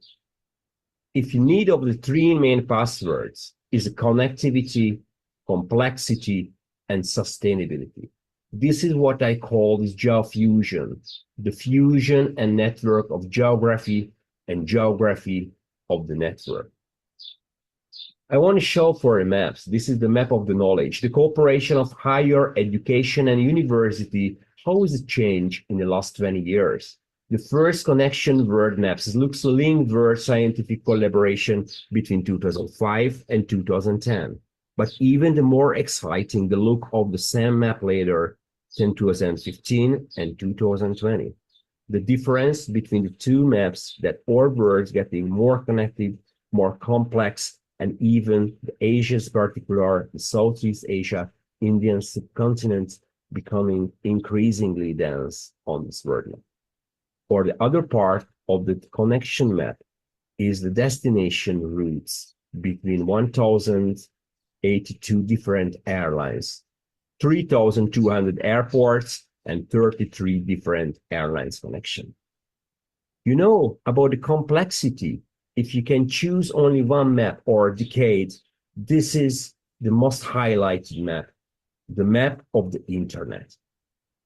If you need of the 3 main passwords is connectivity, complexity, and sustainability. This is what I call this geofusion, the fusion and network of geography and geography of the network. I want to show for the maps. This is the map of the knowledge, the cooperation of higher education and university. How has it changed in the last 20 years? The first connection world maps looks linked world scientific collaboration between 2005 and 2010. But even the more exciting the look of the same map later in 2015 and 2020. The difference between the 2 maps that our worlds getting more connected, more complex, and even the Asia's particular, the Southeast Asia, Indian subcontinent becoming increasingly dense on this world map. Or the other part of the connection map is the destination routes between 1,082 different airlines, 3,200 airports, and 33 different airlines connection. You know about the complexity. If you can choose only one map or decade, this is the most highlighted map, the map of the internet.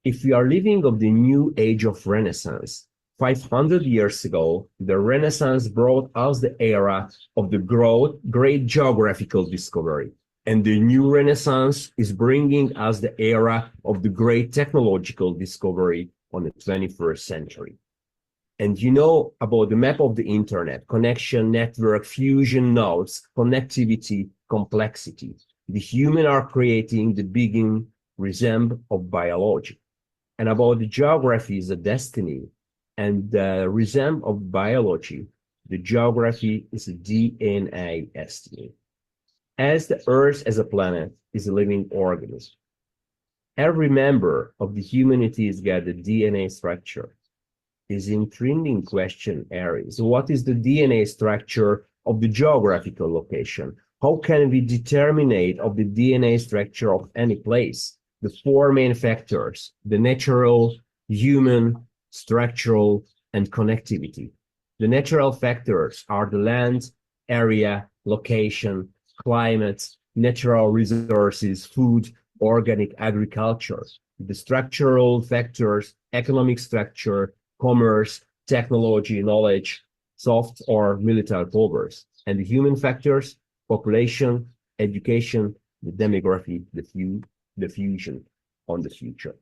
If we are living of the new age of Renaissance, 500 years ago, the Renaissance brought us the era of the great geographical discovery. And the new Renaissance is bringing us the era of the great technological discovery on the 21st century. And you know about the map of the internet, connection, network, fusion nodes, connectivity, complexity. The human are creating the begin rhythm of biology. And about the geography is a destiny. And the rhythm of biology, the geography is a DNA estimate. As the Earth as a planet is a living organism, every member of the humanity has got the DNA structure. Is in trending question areas. What is the DNA structure of the geographical location? How can we determine of the DNA structure of any place? The 4 main factors, the natural, human, structural, and connectivity. The natural factors are the land, area, location, climate, natural resources, food, organic agriculture. The structural factors, economic structure, commerce, technology, knowledge, soft or military powers. And the human factors, population, education, the demography, the fusion on the future.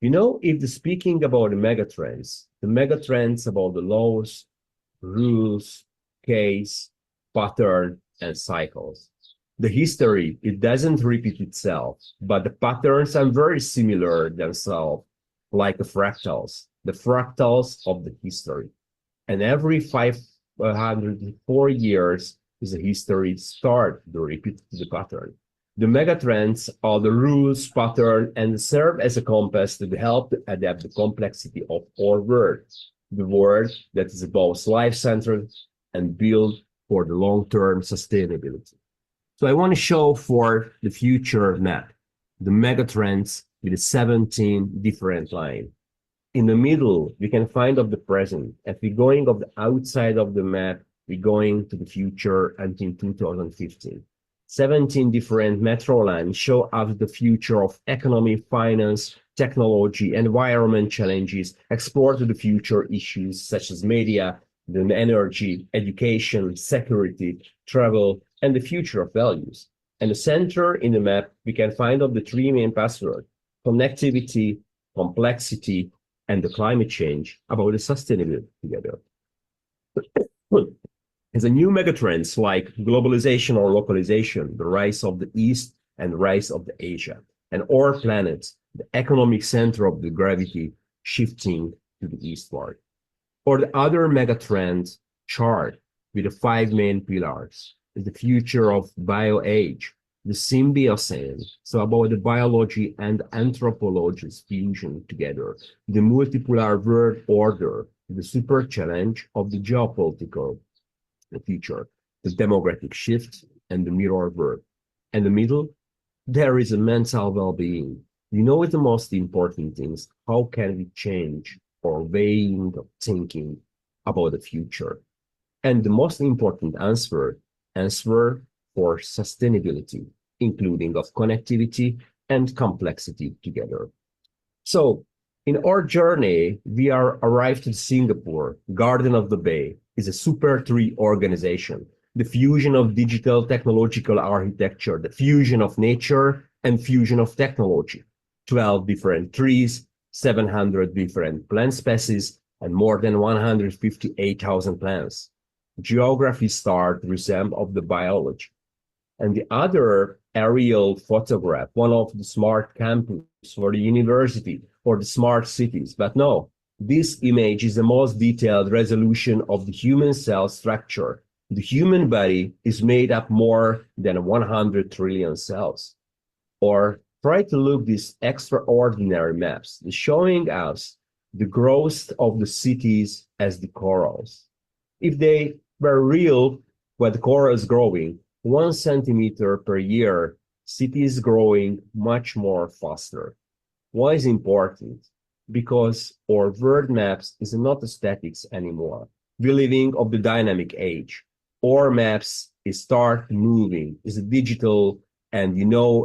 You know, if the speaking about the megatrends about the laws, rules, case, pattern, and cycles. The history, it doesn't repeat itself, but the patterns are very similar themselves, like the fractals of the history. And every 504 years is a history start to repeat the pattern. The megatrends are the rules, pattern, and serve as a compass to help adapt the complexity of our world. The world that is both life-centered and built for the long-term sustainability. So I want to show for the future map, the megatrends with 17 different lines. In the middle, we can find of the present. If we're going of the outside of the map, we're going to the future until 2015. 17 different metro lines show us the future of economy, finance, technology, environment challenges, explore to the future issues such as media, the energy, education, security, travel, and the future of values. And the center in the map, we can find of the three main passwords: connectivity, complexity, and the climate change, about the sustainability together. As a new megatrends like globalization or localization, the rise of the East and the rise of the Asia, and our planet, the economic center of the gravity shifting to the eastward. Or the other megatrend chart with the 5 main pillars is the future of bio-age, the symbiocene, so about the biology and anthropology's fusion together, the multipolar world order, the super challenge of the geopolitical future, the demographic shift, and the mirror world. And the middle, there is a mental well-being. You know what the most important things, how can we change our way of thinking about the future? And the most important answer for sustainability, including of connectivity and complexity together. So in our journey, we are arrived in Singapore. Garden of the Bay is a super tree organization, the fusion of digital technological architecture, the fusion of nature and fusion of technology. 12 different trees, 700 different plant species, and more than 158,000 plants. Geography start resemble of the biology. And the other aerial photograph, one of the smart campus for the university or the smart cities. But no, this image is the most detailed resolution of the human cell structure. The human body is made up more than 100 trillion cells. Or try to look these extraordinary maps, showing us the growth of the cities as the corals. If they were real, where the coral is growing, 1 centimeter per year, city is growing much more faster. Why is important? Because our world maps is not a statics anymore. We're living of the dynamic age. Our maps is start moving, is a digital, and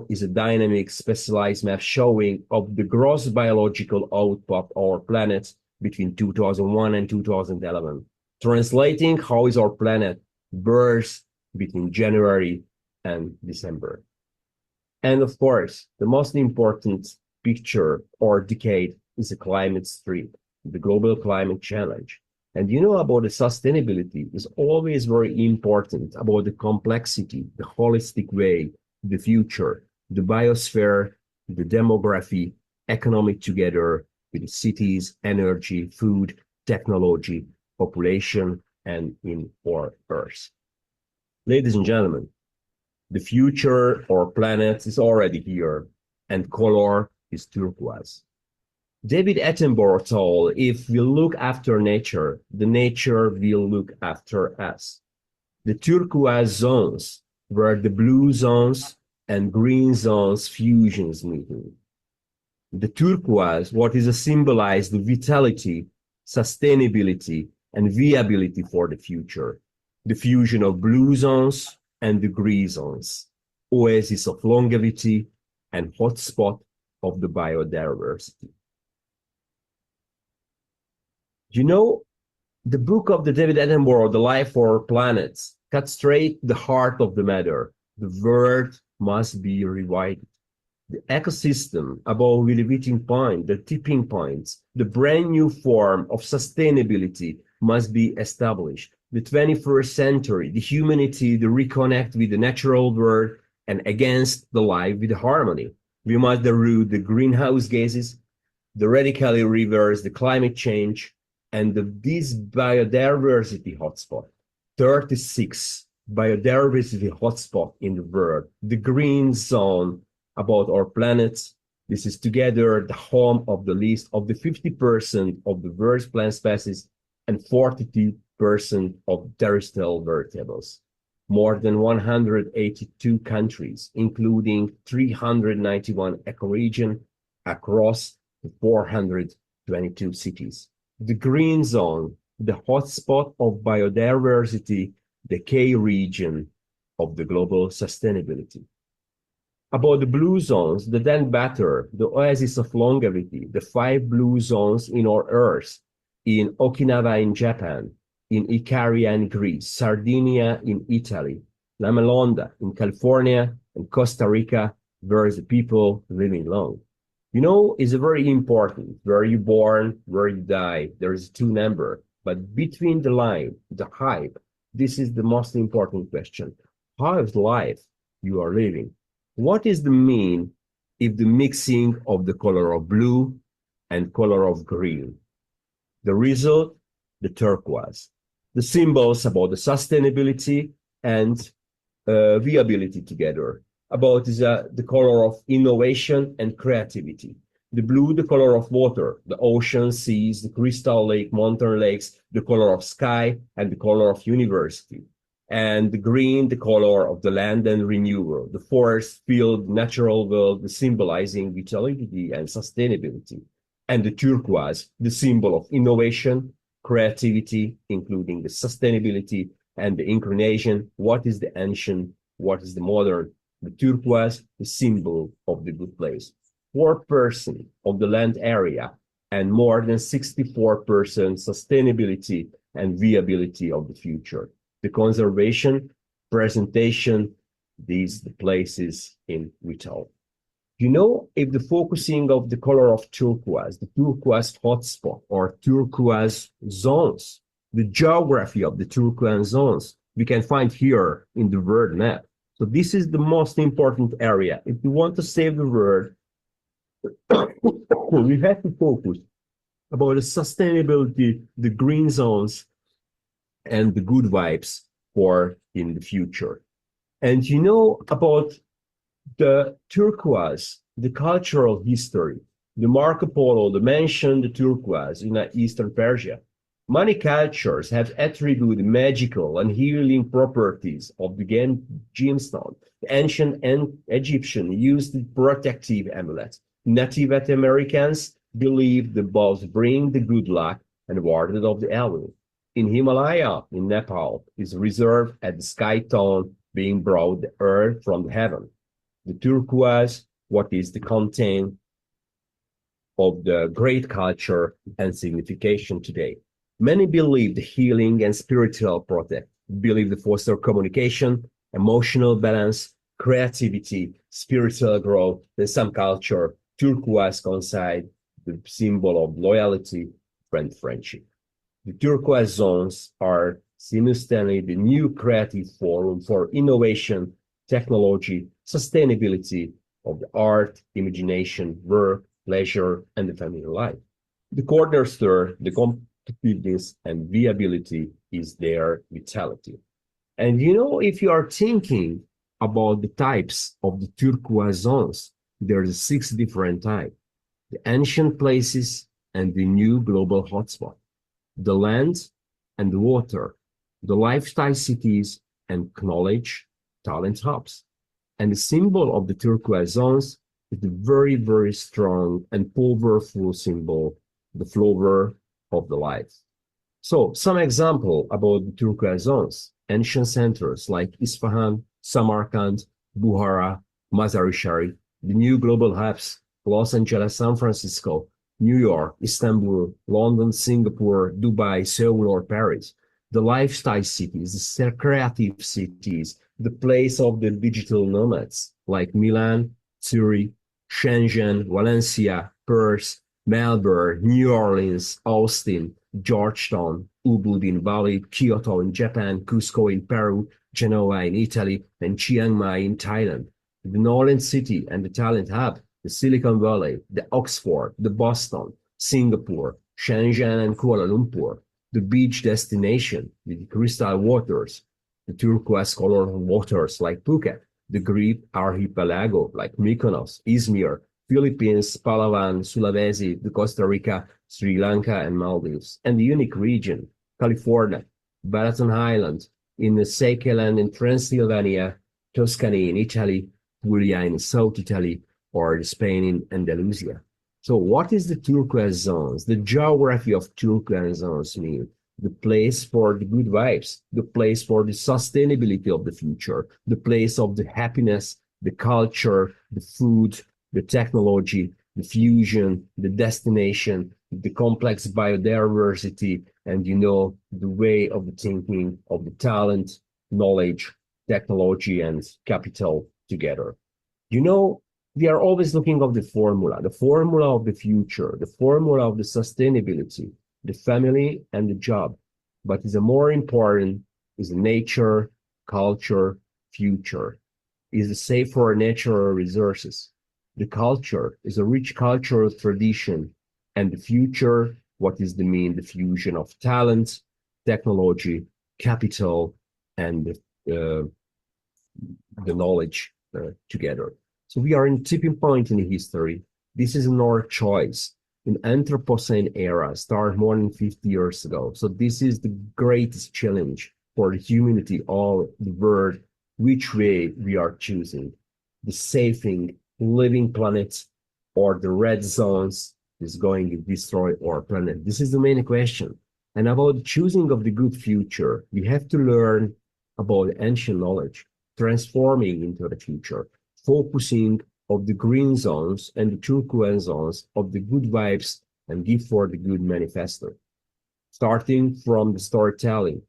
is a dynamic specialized map showing of the gross biological output of our planet between 2001 and 2011. Translating how is our planet burst between January and December. And of course, the most important picture or decade is the climate street, the global climate challenge. And about the sustainability is always very important about the complexity, the holistic way, the future, the biosphere, the demography, economic together with the cities, energy, food, technology, population, and in our Earth. Ladies and gentlemen, the future or planet is already here, and color is turquoise. David Attenborough told, if we look after nature, the nature will look after us. The turquoise zones were the blue zones and green zones fusions meeting. The turquoise, what is a symbolize the vitality, sustainability, and viability for the future. The fusion of blue zones and the green zones, oasis of longevity and hotspot of the biodiversity. The book of the David Attenborough, The Life for Planets, cuts straight the heart of the matter. The world must be rewilded. The ecosystem above the meeting point, the tipping points, the brand new form of sustainability must be established. The 21st century, the humanity, the reconnect with the natural world and against the life with harmony. We must root the greenhouse gases, the radically reverse the climate change, and this biodiversity hotspot. 36 biodiversity hotspot in the world, the green zone about our planet. This is together the home of the list of the 50% of the world's plant species and 42% of terrestrial vertebrates. More than 182 countries, including 391 ecoregions across 422 cities. The green zone, the hotspot of biodiversity, the key region of the global sustainability. About the blue zones, the then better, the oasis of longevity, the 5 blue zones in our Earth, in Okinawa in Japan, in Icaria in Greece, Sardinia in Italy, La Melonda in California, and Costa Rica, where the people living long. You know, it's very important where you born, where you die. There is 2 numbers, but between the line, the hype, this is the most important question. How is life you are living? What is the mean if the mixing of the color of blue and color of green? The result, the turquoise. The symbols about the sustainability and viability together. About the color of innovation and creativity. The blue, the color of water, the ocean, seas, the crystal lake, mountain lakes, the color of sky, and the color of university. And the green, the color of the land and renewal, the forest, field, natural world, the symbolizing vitality and sustainability. And the turquoise, the symbol of innovation, creativity, including the sustainability and the incarnation. What is the ancient? What is the modern? The turquoise, the symbol of the good place. 4% of the land area and more than 64% sustainability and viability of the future. The conservation, presentation, these the places in Vital. You know, if the focusing of the color of turquoise, the turquoise hotspot or turquoise zones, the geography of the turquoise zones, we can find here in the world map. So this is the most important area. If we want to save the world, we have to focus about the sustainability, the green zones, and the good vibes for in the future. And you know about the turquoise, the cultural history, the Marco Polo, the mentioned the turquoise in Eastern Persia. Many cultures have attributed magical and healing properties of the gemstone. The ancient Egyptians used the protective amulets. Native Americans believed the balls bring the good luck and warded off the evil. In Himalaya, in Nepal, is reserved at the sky tone being brought the earth from heaven. The turquoise, what is the content of the great culture and signification today. Many believe the healing and spiritual protect, believe the foster communication, emotional balance, creativity, spiritual growth. In some culture, turquoise coincide the symbol of loyalty and friendship. The turquoise zones are simultaneously the new creative forum for innovation, technology, sustainability of the art, imagination, work, pleasure, and the family life. The cornerstone, the competitiveness and viability is their vitality. And you know, if you are thinking about the types of the turquoise zones, there's 6 different types. The ancient places and the new global hotspot. The land and the water. The lifestyle cities and knowledge, talent hubs. And the symbol of the turquoise zones is the very, very strong and powerful symbol, the flower of the life. So some example about the turquoise zones. Ancient centers like Isfahan, Samarkand, Bukhara, Mazar-i-Sharif, the new global hubs, Los Angeles, San Francisco, New York, Istanbul, London, Singapore, Dubai, Seoul, or Paris. The lifestyle cities, the creative cities, the place of the digital nomads like Milan, Zurich, Shenzhen, Valencia, Perth, Melbourne, New Orleans, Austin, Georgetown, Ubud in Bali, Kyoto in Japan, Cusco in Peru, Genoa in Italy, and Chiang Mai in Thailand. The Northern City and the talent hub, the Silicon Valley, the Oxford, the Boston, Singapore, Shenzhen and Kuala Lumpur, the beach destination with the crystal waters, the turquoise colored waters like Phuket, the Greek archipelago like Mykonos, Izmir, Philippines, Palawan, Sulawesi, the Costa Rica, Sri Lanka, and Maldives, and the unique region, California, Balaton Island, in the Seychelles in Transylvania, Tuscany in Italy, Puglia in South Italy, or Spain in Andalusia. So what is the turquoise zones? The geography of turquoise zones mean the place for the good vibes, the place for the sustainability of the future, the place of the happiness, the culture, the food, the technology, the fusion, the destination, the complex biodiversity, and the way of the thinking of the talent, knowledge, technology, and capital together. We are always looking of the formula of the future, the formula of the sustainability, the family and the job. But the more important is the nature, culture, future, is the safe for natural resources. The culture is a rich cultural tradition, and the future, what is the fusion of talent, technology, capital, and the knowledge together. So we are in a tipping point in history. This is our choice. In Anthropocene era started more than 50 years ago. So this is the greatest challenge for the humanity, all the world, which way we are choosing. The saving living planets or the red zones is going to destroy our planet. This is the main question. And about choosing of the good future, we have to learn about ancient knowledge, transforming into the future, focusing of the green zones and the turquoise zones of the good vibes and give for the good manifesto. Starting from the storytelling,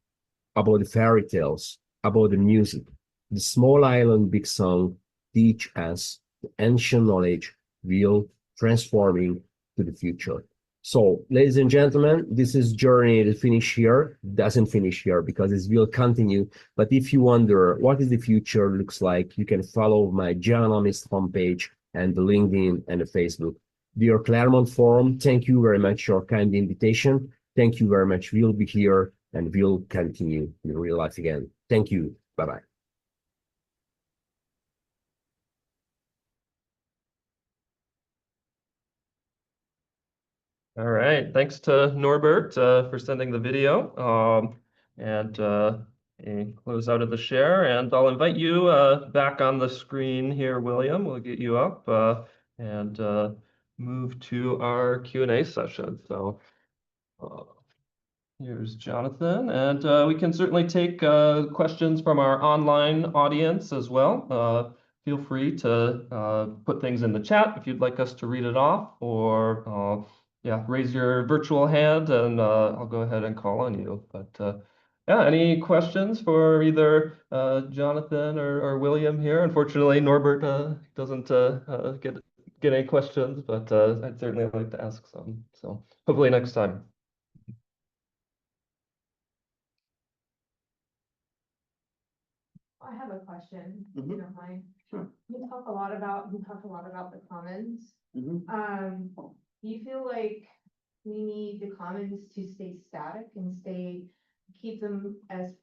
about the fairy tales, about the music. The small island big song teach us the ancient knowledge will transforming to the future. So, ladies and gentlemen, this is journey to finish here. Doesn't finish here because it will continue. But if you wonder what is the future looks like, you can follow my Geonomist homepage and the LinkedIn and the Facebook. Dear Claremont Forum, thank you very much for your kind invitation. Thank you very much. We'll be here and we'll continue in real life again. Thank you. Bye-bye. All right, thanks to Norbert for sending the video. And close out of the share, and I'll invite you back on the screen here, William. We'll get you up and move to our Q&A session. So here's Jonathan, and we can certainly take questions from our online audience as well. Feel free to put things in the chat if you'd like us to read it off, or yeah, raise your virtual hand and I'll go ahead and call on you. But yeah, any questions for either Jonathan or William here? Unfortunately, Norbert doesn't get any questions, but I'd certainly like to ask some. So hopefully next time. I have a question, if Mhm. you don't mind. Sure. You talk a lot about the commons. Mhm. Do you feel like we need the commons to stay static and keep them as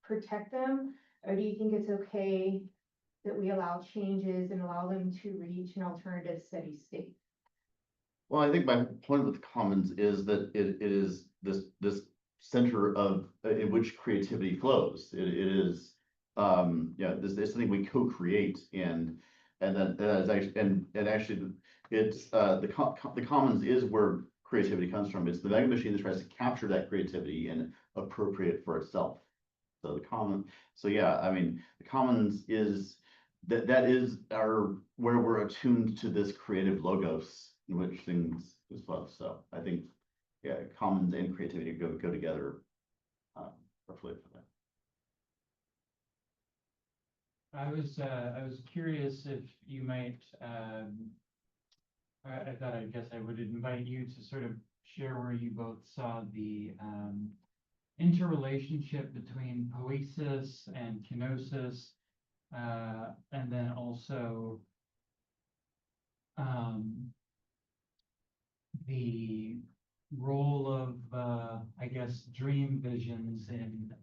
protect them? Or do you think it's okay that we allow changes and allow them to reach an alternative steady state? Well, I think my point with the commons is that it is this center of in which creativity flows. It is yeah, this is something we co-create, and then that is actually and actually it's the commons is where creativity comes from. It's the mega machine that tries to capture that creativity and appropriate it for itself. So so yeah, I mean, the commons is that is our where we're attuned to this creative logos in which things is flow. So I think, yeah, commons and creativity go together, roughly for that. I was curious if you might, I thought, I guess I would invite you to sort of share where you both saw the interrelationship between poesis and kenosis, and then also the role of, I guess, dream visions in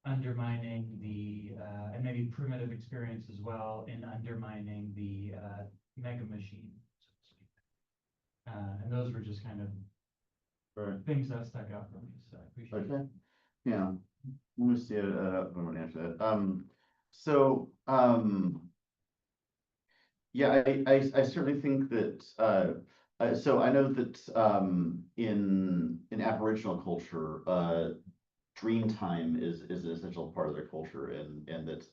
undermining the, and maybe primitive experience as well in undermining the mega machine, so to speak. And those were just kind of Right. things that stuck out for me, so I appreciate it. Okay, yeah, let me see, I'm gonna answer that, so, yeah, I certainly think that, so I know that, in Aboriginal culture, dream time is an essential part of their culture, and that,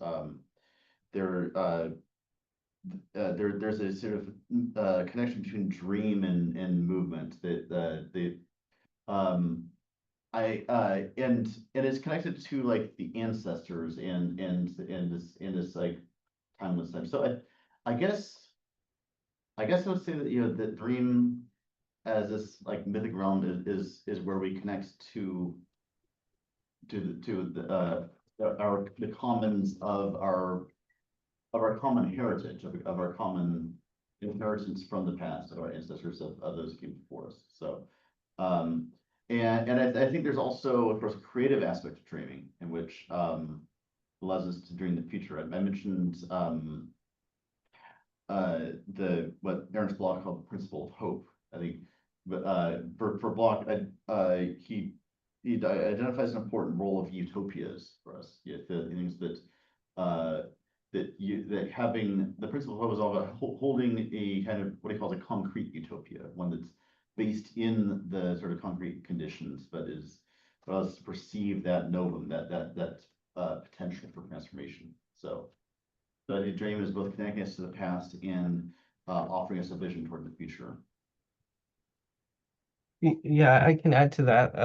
there's a sort of, connection between dream and movement that, and it's connected to like the ancestors and this like timeless time. So I guess I would say that, you know, the dream as this like mythic realm is where we connect to the commons of our common heritage, of our common inheritance from the past, of our ancestors, of those who came before us. So, and I think there's also, of course, a creative aspect of dreaming in which allows us to dream the future. I mentioned what Ernst Bloch called the principle of hope. I think, but for Bloch, he identifies an important role of utopias for us. Yeah, the things that that having the principle of hope is all about holding a kind of what he calls a concrete utopia, one that's based in the sort of concrete conditions, but allows us to perceive that novum, that potential for transformation. So the dream is both connecting us to the past and offering us a vision toward the future. Yeah, I can add to that.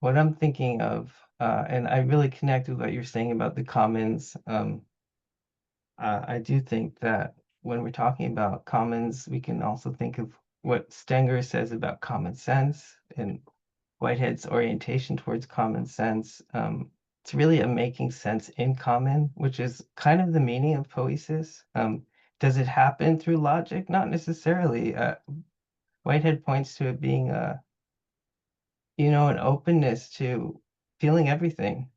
What I'm thinking of, and I really connect with what you're saying about the commons. I do think that when we're talking about commons, we can also think of what Stenger says about common sense and Whitehead's orientation towards common sense. It's really a making sense in common, which is kind of the meaning of poesis. Does it happen through logic? Not necessarily. Whitehead points to it being an openness to feeling everything.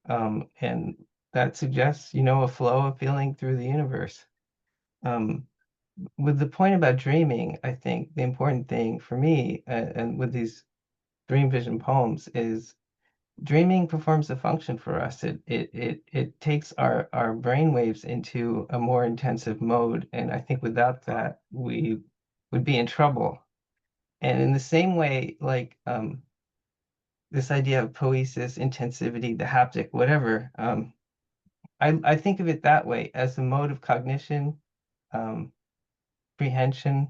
And that suggests, a flow of feeling through the universe. With the point about dreaming, I think the important thing for me, and with these dream vision poems, is dreaming performs a function for us. It takes our brain waves into a more intensive mode, and I think without that, we would be in trouble. And in the same way, like this idea of poesis, intensivity, the haptic, whatever, I think of it that way, as a mode of cognition, comprehension,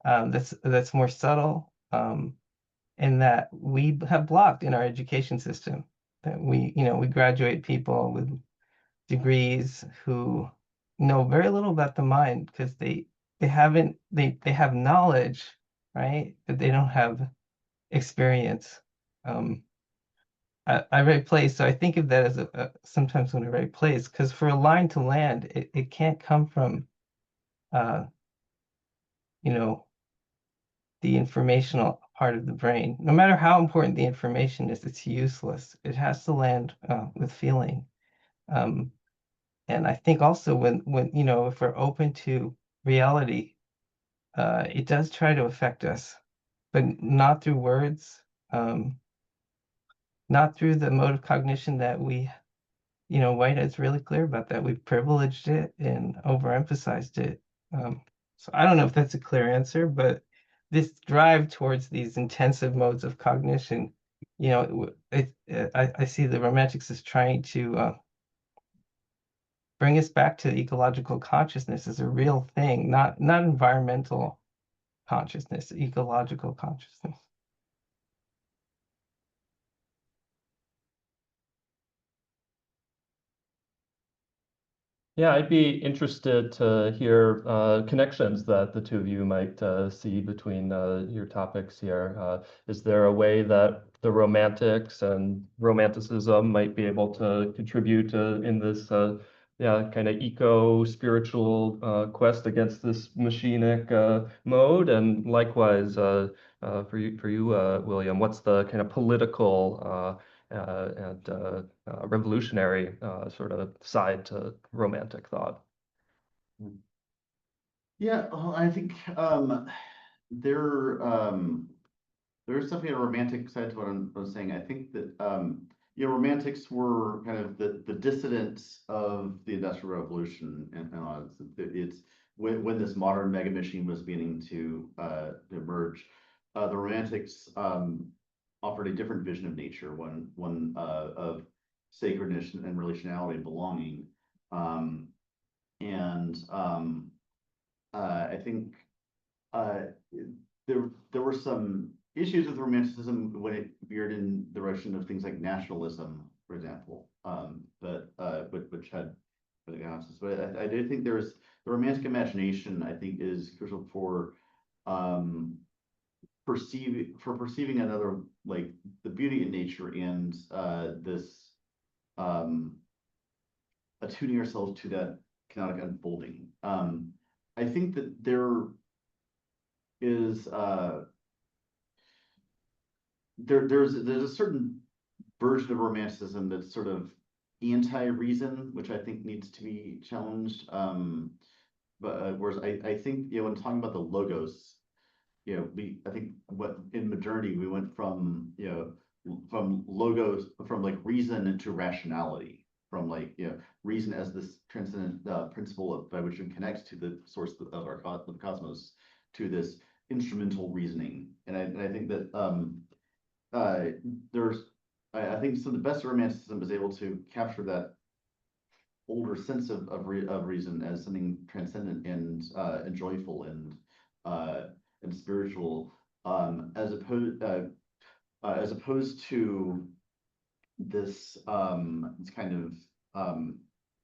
that's more subtle, and that we have blocked in our education system. That we graduate people with degrees who know very little about the mind because they have knowledge, right? But they don't have experience. I write plays, so I think of that as sometimes when I write plays, because for a line to land, it can't come from you know, the informational part of the brain. No matter how important the information is, it's useless. It has to land with feeling. And I think also when if we're open to reality, it does try to affect us, but not through words, not through the mode of cognition that we, Whitehead's really clear about that. We've privileged it and overemphasized it. So I don't know if that's a clear answer, but this drive towards these intensive modes of cognition, I see the Romantics as trying to bring us back to ecological consciousness as a real thing, not environmental consciousness, ecological consciousness. Yeah, I'd be interested to hear connections that the two of you might see between your topics here. Is there a way that the Romantics and Romanticism might be able to contribute in this yeah, kind of eco-spiritual quest against this machinic mode, and likewise for you, William, what's the kind of political and revolutionary sort of side to romantic thought? Yeah, well, I think there there's definitely a romantic side to what I was saying. I think that romantics were kind of the dissidents of the Industrial Revolution, and it's when this modern mega machine was beginning to emerge. The romantics offered a different vision of nature, one of sacredness and relationality and belonging. And I think there were some issues with romanticism when it veered in the direction of things like nationalism, for example, which had consequences. But I do think there's the romantic imagination. I think is crucial for perceiving another, like the beauty in nature and this attuning ourselves to that chaotic unfolding. I think that there is there's a certain version of romanticism that's sort of anti-reason, which I think needs to be challenged. But whereas I think when talking about the logos, I think what in modernity we went from from logos from like reason to rationality, from like reason as this transcendent principle by which it connects to the source of the cosmos, to this instrumental reasoning. And I think that I think some of the best romanticism is able to capture that older sense of reason as something transcendent and joyful and spiritual, as opposed to this kind of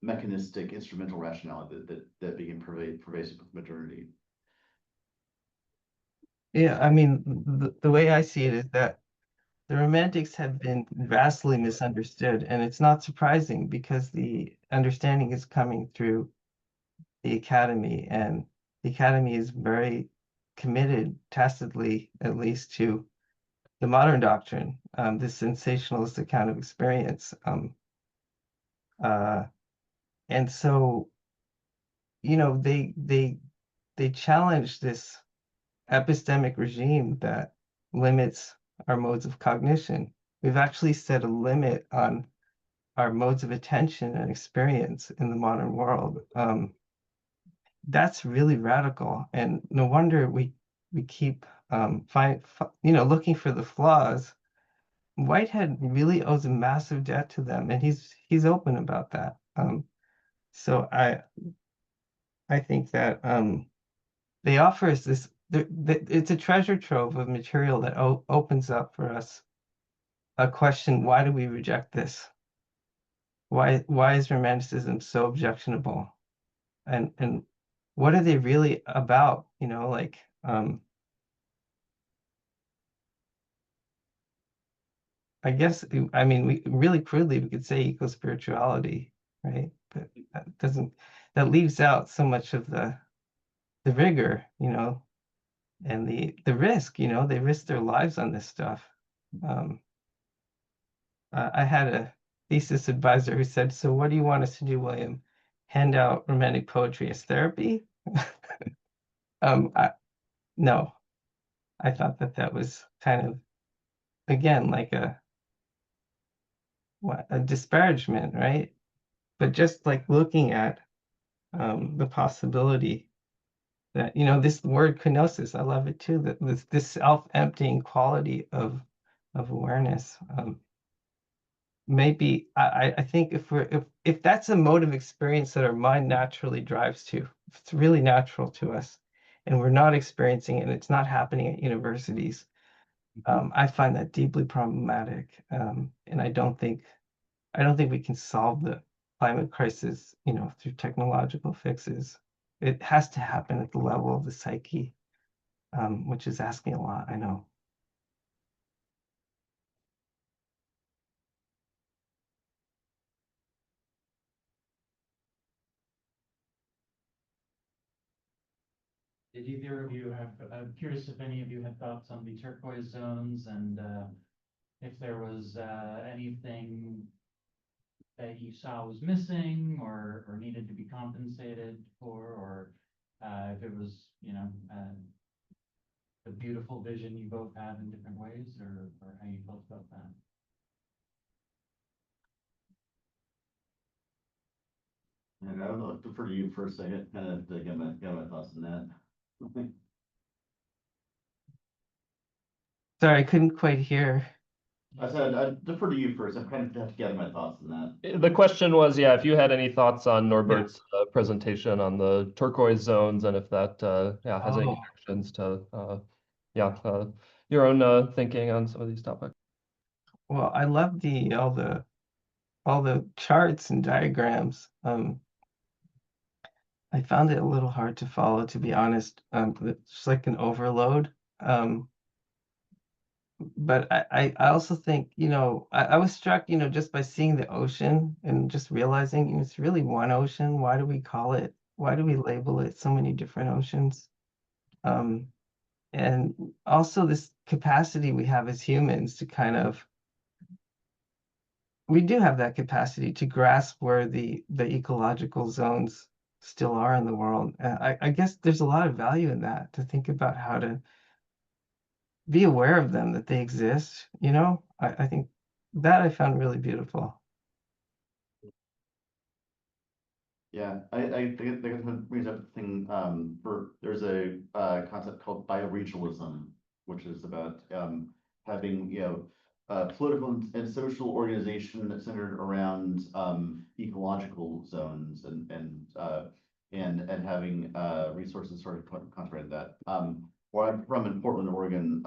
mechanistic instrumental rationality that became pervasive with modernity. Yeah, I mean, the way I see it is that the romantics have been vastly misunderstood, and it's not surprising because the understanding is coming through the academy, and the academy is very committed, tacitly at least, to the modern doctrine, this sensationalist account of experience. And so, they challenge this epistemic regime that limits our modes of cognition. We've actually set a limit on our modes of attention and experience in the modern world. That's really radical, and no wonder we keep looking for the flaws. Whitehead really owes a massive debt to them, and he's open about that. So I think that they offer us this. It's a treasure trove of material that opens up for us a question: why do we reject this? Why is romanticism so objectionable? And what are they really about? I guess I mean we really crudely we could say eco-spirituality, right? But that leaves out so much of the rigor, and the risk, they risk their lives on this stuff. I had a thesis advisor who said, "So what do you want us to do, William? Hand out romantic poetry as therapy?" No, I thought that was kind of, again, like a disparagement, right? But just like looking at the possibility that, this word kenosis, I love it too, that this self-emptying quality of awareness. Maybe I think if that's a mode of experience that our mind naturally drives to, if it's really natural to us, and we're not experiencing it, and it's not happening at universities, I find that deeply problematic. And I don't think we can solve the climate crisis, through technological fixes. It has to happen at the level of the psyche, which is asking a lot, I know. Did either of you have, I'm curious if any of you had thoughts on the turquoise zones and if there was anything that you saw was missing or needed to be compensated for, or if it was, the beautiful vision you both have in different ways, or how you felt about that. And I don't know, defer to you for a second, kind of to get my thoughts on that. Sorry, I couldn't quite hear. I said, I'd defer to you first. I kind of have to gather my thoughts on that. The question was, yeah, if you had any thoughts on Norbert's presentation on the turquoise zones, and if that has any Oh. connections to your own thinking on some of these topics. Well, I love all the charts and diagrams. I found it a little hard to follow, to be honest. It's like an overload. But I also think, I was struck, just by seeing the ocean and just realizing it's really one ocean. Why do we label it so many different oceans? And also this capacity we have as humans to we do have that capacity to grasp where the ecological zones still are in the world. I guess there's a lot of value in that, to think about how to be aware of them, that they exist. I think that I found really beautiful. Yeah, I think that brings up the thing, there's a concept called bioregionalism, which is about having, political and social organization that's centered around ecological zones and having resources sort of concentrated that. Where I'm from in Portland, Oregon,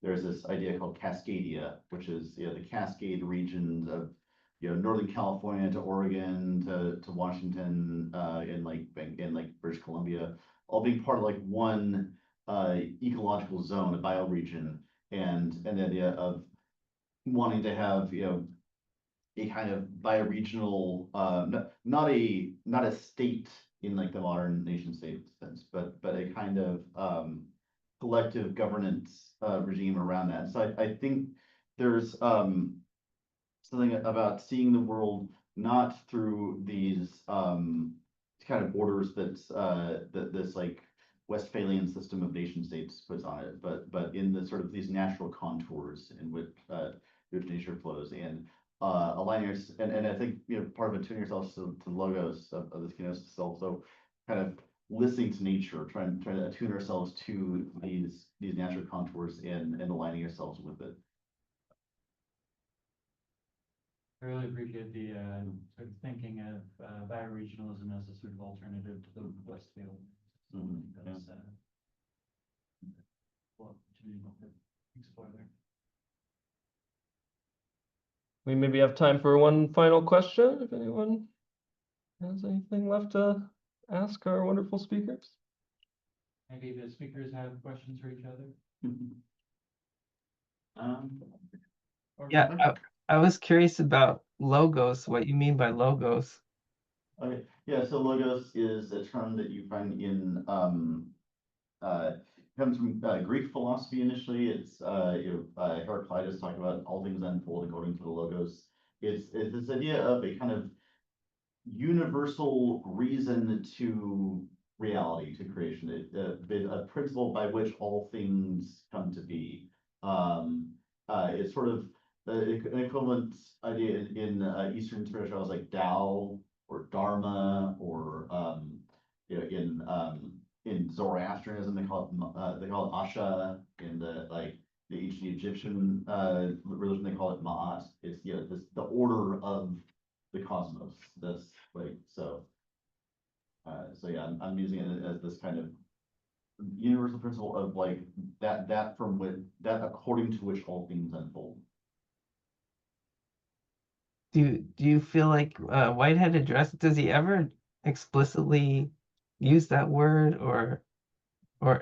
there's this idea called Cascadia, which is the Cascade regions of Northern California to Oregon to Washington, in British Columbia, all being part of like one ecological zone, a bioregion, and the idea of wanting to have a kind of bioregional, not a state in like the modern nation state sense, but a kind of collective governance regime around that. So I think there's something about seeing the world not through these kind of borders that this like Westphalian system of nation states puts on it, but in the sort of these natural contours in which nature flows, and aligning and I think part of attuning yourself to the logos of this kenosis is also kind of listening to nature, trying to attune ourselves to these natural contours and aligning ourselves with it. I really appreciate the sort of thinking of bioregionalism as a sort of alternative to the Westfield. That's well, to explore there. We maybe have time for one final question, if anyone has anything left to ask our wonderful speakers. Maybe the speakers have questions for each other. Yeah, I was curious about logos, what you mean by logos. Okay, yeah, so logos is a term that you find in comes from Greek philosophy initially. It's Heraclitus talking about all things unfold according to the logos. It's this idea of a kind of universal reason to reality, to creation, a principle by which all things come to be. It's sort of an equivalent idea in Eastern spirituals like Tao or Dharma, or in Zoroastrianism they call it Asha. In the ancient Egyptian religion they call it Ma'at. It's the order of the cosmos. That's so yeah, I'm using it as this kind of universal principle of that from which according to which all things unfold. Do you feel like Whitehead does he ever explicitly use that word or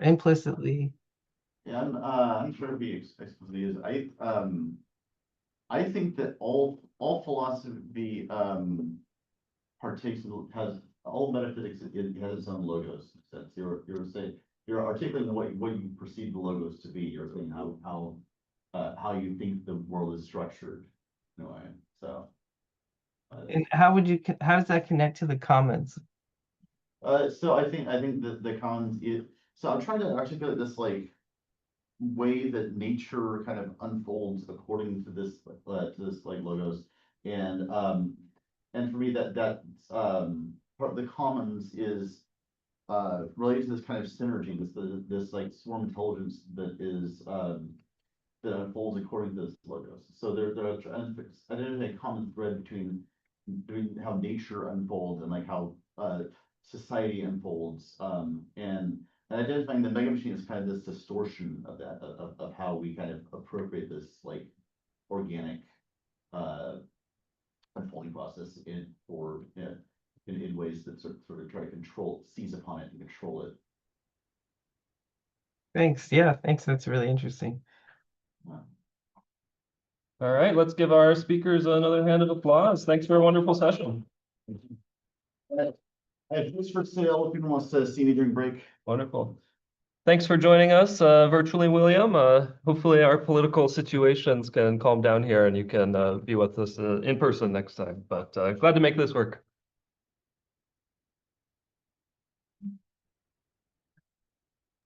implicitly? Yeah, I'm sure he explicitly is. I think that all philosophy partakes has all metaphysics. It has its own logos sense. You were saying you're articulating what you perceive the logos to be. You're saying how you think the world is structured in a way. So. And how would you, how does that connect to the commons? So I think the commons so I'm trying to articulate this like way that nature kind of unfolds according to this like logos, and for me that's part of the commons is related to this kind of synergy, this like swarm intelligence that is that unfolds according to this logos. So there are identifying a common thread between how nature unfolds and like how society unfolds, and identifying the mega machine is kind of this distortion of that of how we kind of appropriate this like organic unfolding process in ways that sort of try to seize upon it and control it. Thanks. Yeah, thanks. That's really interesting. All right, let's give our speakers another hand of applause. Thanks for a wonderful session. I have books for sale if anyone wants to see me during break. Wonderful. Thanks for joining us virtually, William. Hopefully our political situations can calm down here and you can be with us in person next time. But glad to make this work.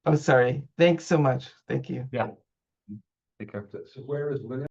Oh, sorry. Thanks so much. Thank you. Yeah. Take care. So where is William?